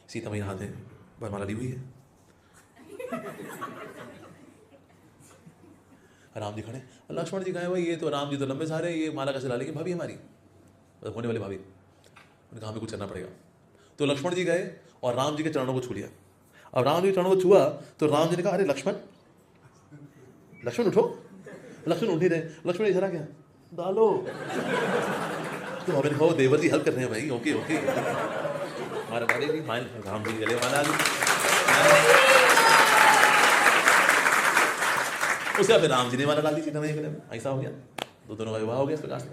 सीता मैया हाथ में वरमाला ली हुई है, राम जी खड़े, लक्ष्मण जी कहे भाई ये तो राम जी तो लंबे सारे, ये माला कैसे ला लेंगे भाभी हमारी, होने वाली भाभी। उन्होंने कहा हमें कुछ करना पड़ेगा। तो लक्ष्मण जी गए और राम जी के चरणों को छू लिया। अब राम जी के चरणों को छुआ तो राम जी ने कहा अरे लक्ष्मण लक्ष्मण उठो। लक्ष्मण उठ नहीं रहे, लक्ष्मण इशारा क्या, डालो। तो हमें देखा देवर जी हेल्प कर रहे हैं भाई, ओके ओके, हमारे डाले जी, राम जी गले माला जी। उसके बाद फिर राम जी ने माला डाल दी सीता मैया के गले में, ऐसा हो गया, तो दोनों का विवाह हो गया इस प्रकार से।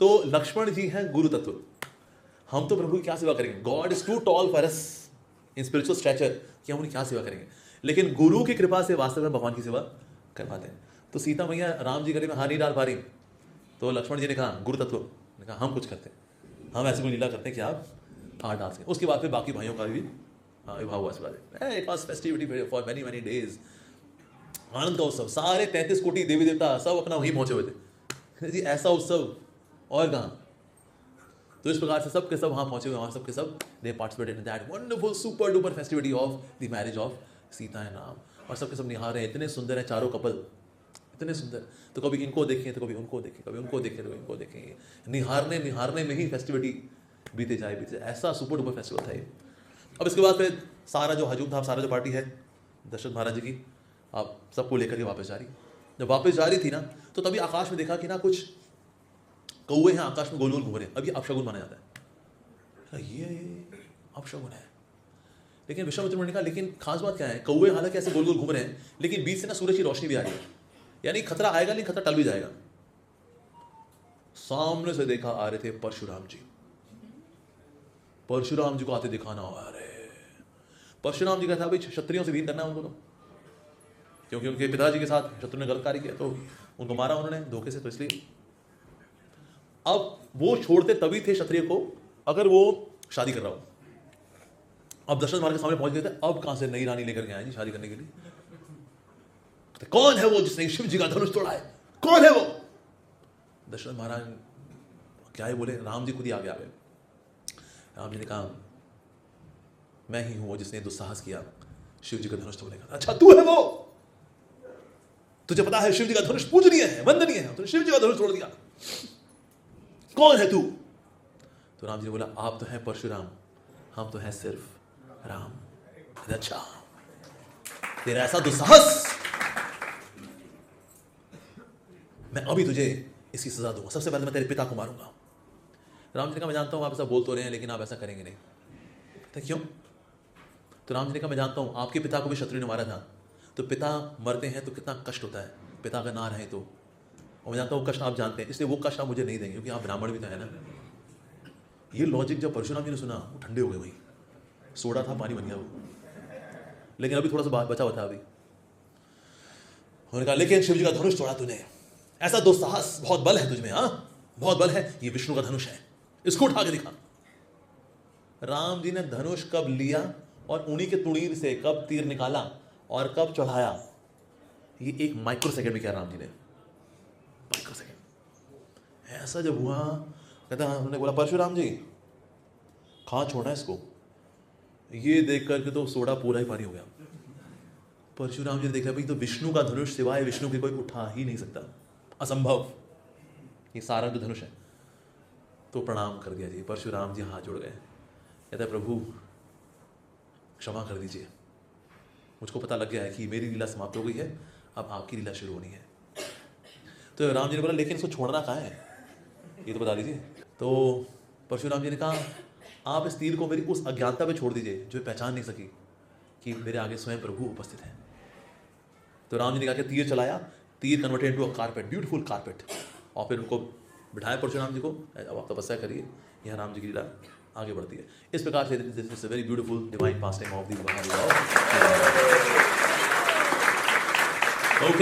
तो लक्ष्मण जी हैं गुरु तत्व। हम तो प्रभु की क्या सेवा करेंगे, God is too tall for us in spiritual stature कि हम उनकी क्या सेवा करेंगे, लेकिन गुरु की कृपा से वास्तव में भगवान की सेवा कर पाते हैं। तो सीता मैया राम जी गले में हाथ नहीं डाल पा रही, तो लक्ष्मण जी ने कहा, गुरु तत्व ने कहा हम कुछ करते हैं, हम ऐसे कोई लीला करते हैं कि आप हाथ डाल सकें। उसके बाद फिर बाकी भाइयों का भी विवाह हुआ। इस बात it was festivity for many many days, आनंद का उत्सव, सारे 33 कोटि देवी देवता सब अपना वहीं पहुंचे हुए थे जी, ऐसा उत्सव और कहाँ। तो इस प्रकार से सब के सब वहाँ पहुंचे हुए, वहाँ सब के सब they participated in that wonderful super duper festivity of the marriage of Sita and Ram. और सब के सब निहार रहे हैं, इतने सुंदर है चारों कपल, इतने सुंदर, तो कभी इनको देखें तो कभी उनको देखें, कभी उनको देखें तो इनको देखें, निहारने में ही फेस्टिविटी बीते जाए, ऐसा सुपर डुपर फेस्टिवल था ये। अब इसके बाद फिर सारा जो हजूम था, सारा जो पार्टी है दशरथ महाराज जी की, आप सबको लेकर के वापस जा रही। जब वापस जा रही थी ना, तो तभी आकाश में देखा कि ना कुछ कौवे हैं आकाश में गोल गोल घूम रहे हैं। अब ये अपशगुन माना जाता है, ये अपशगुन है। लेकिन विश्वामित्र ने कहा, लेकिन खास बात क्या है, कौवे हालांकि ऐसे गोल गोल घूम रहे हैं, लेकिन बीच से ना सूरज की रोशनी भी आ रही है, यानी खतरा आएगा नहीं, खतरा टल भी जाएगा। सामने से देखा आ रहे थे परशुराम जी, परशुराम जी को आते दिखाना, अरे परशुराम जी का था भाई क्षत्रियों से भीन करना है उनको, तो क्योंकि उनके पिताजी के साथ शत्रु ने गलत कार्य किया, तो उनको मारा उन्होंने धोखे से, तो इसलिए अब वो छोड़ते तभी थे क्षत्रिय को अगर वो शादी कर रहा हो। अब दशरथ महाराज के सामने पहुंच गए थे, अब कहां से नई रानी लेकर के आए जी शादी करने के लिए। तो कौन है वो जिसने शिव जी का धनुष तोड़ा है, कौन है वो? दशरथ महाराज क्या है बोले, राम जी खुद ही आगे आ गए। राम जी ने कहा, मैं ही हूं वो जिसने दुस्साहस किया शिव जी का धनुष तोड़ने का। अच्छा तू है वो, तुझे पता है शिव जी का धनुष पूजनीय है, वंदनीय है, तूने शिव जी का धनुष तोड़ दिया, कौन है तू? तो राम जी ने बोला, आप तो हैं परशुराम, हम तो हैं सिर्फ राम। अच्छा तेरा ऐसा दुस्साहस, मैं अभी तुझे इसकी सजा दूंगा, सबसे पहले मैं तेरे पिता को मारूंगा। राम जी ने कहा, मैं जानता हूं आप ऐसा बोल तो रहे हैं, लेकिन आप ऐसा करेंगे नहीं। तो क्यों? तो राम जी ने कहा, मैं जानता हूं आपके पिता को भी शत्रु ने मारा था, तो पिता मरते हैं तो कितना कष्ट होता है, पिता अगर ना रहे तो, और मैं जानता हूँ कष्ट आप जानते हैं, इसलिए वो कष्ट आप मुझे नहीं देंगे, क्योंकि आप ब्राह्मण भी तो है ना। ये लॉजिक जब परशुराम जी ने सुना, वो ठंडे हो गए, वही सोडा था पानी बन गया वो। लेकिन अभी थोड़ा सा बचा हुआ था अभी। उन्होंने कहा, लेकिन शिव जी का धनुष तोड़ा तूने, ऐसा दुस्साहस, बहुत बल है तुझमें, हाँ बहुत बल है, ये विष्णु का धनुष है, इसको उठा के दिखा। राम जी ने धनुष कब लिया और उन्हीं के तुड़ीर से कब तीर निकाला और कब चढ़ाया, ये एक माइक्रो सेकंड में किया राम जी ने, माइक्रो सेकंड। ऐसा जब हुआ, कहता उन्होंने बोला, परशुराम जी कहाँ छोड़ा इसको, ये देख करके तो सोडा पूरा ही पानी हो गया। परशुराम जी ने देखा, भाई तो विष्णु का धनुष सिवाय विष्णु के कोई उठा ही नहीं सकता, असंभव, ये सारा जो धनुष है। तो प्रणाम कर दिया जी, परशुराम जी हाथ जोड़ गए, कहता प्रभु क्षमा कर दीजिए, मुझको पता लग गया है कि मेरी लीला समाप्त हो गई है, अब आपकी लीला शुरू होनी है। तो राम जी ने बोला, लेकिन इसको छोड़ना कहाँ है, ये तो बता दीजिए। तो परशुराम जी ने कहा, आप इस तीर को मेरी उस अज्ञानता पे छोड़ दीजिए जो पहचान नहीं सकी कि मेरे आगे स्वयं प्रभु उपस्थित हैं। तो राम जी ने कहा कि तीर चलाया, तीर converted into a carpet, beautiful carpet, और फिर उनको बिठाया परशुराम जी को, अब आप तपस्या करिए, यहाँ राम जी की लीला आगे बढ़ती है। इस प्रकार से this is a very beautiful divine pass time of the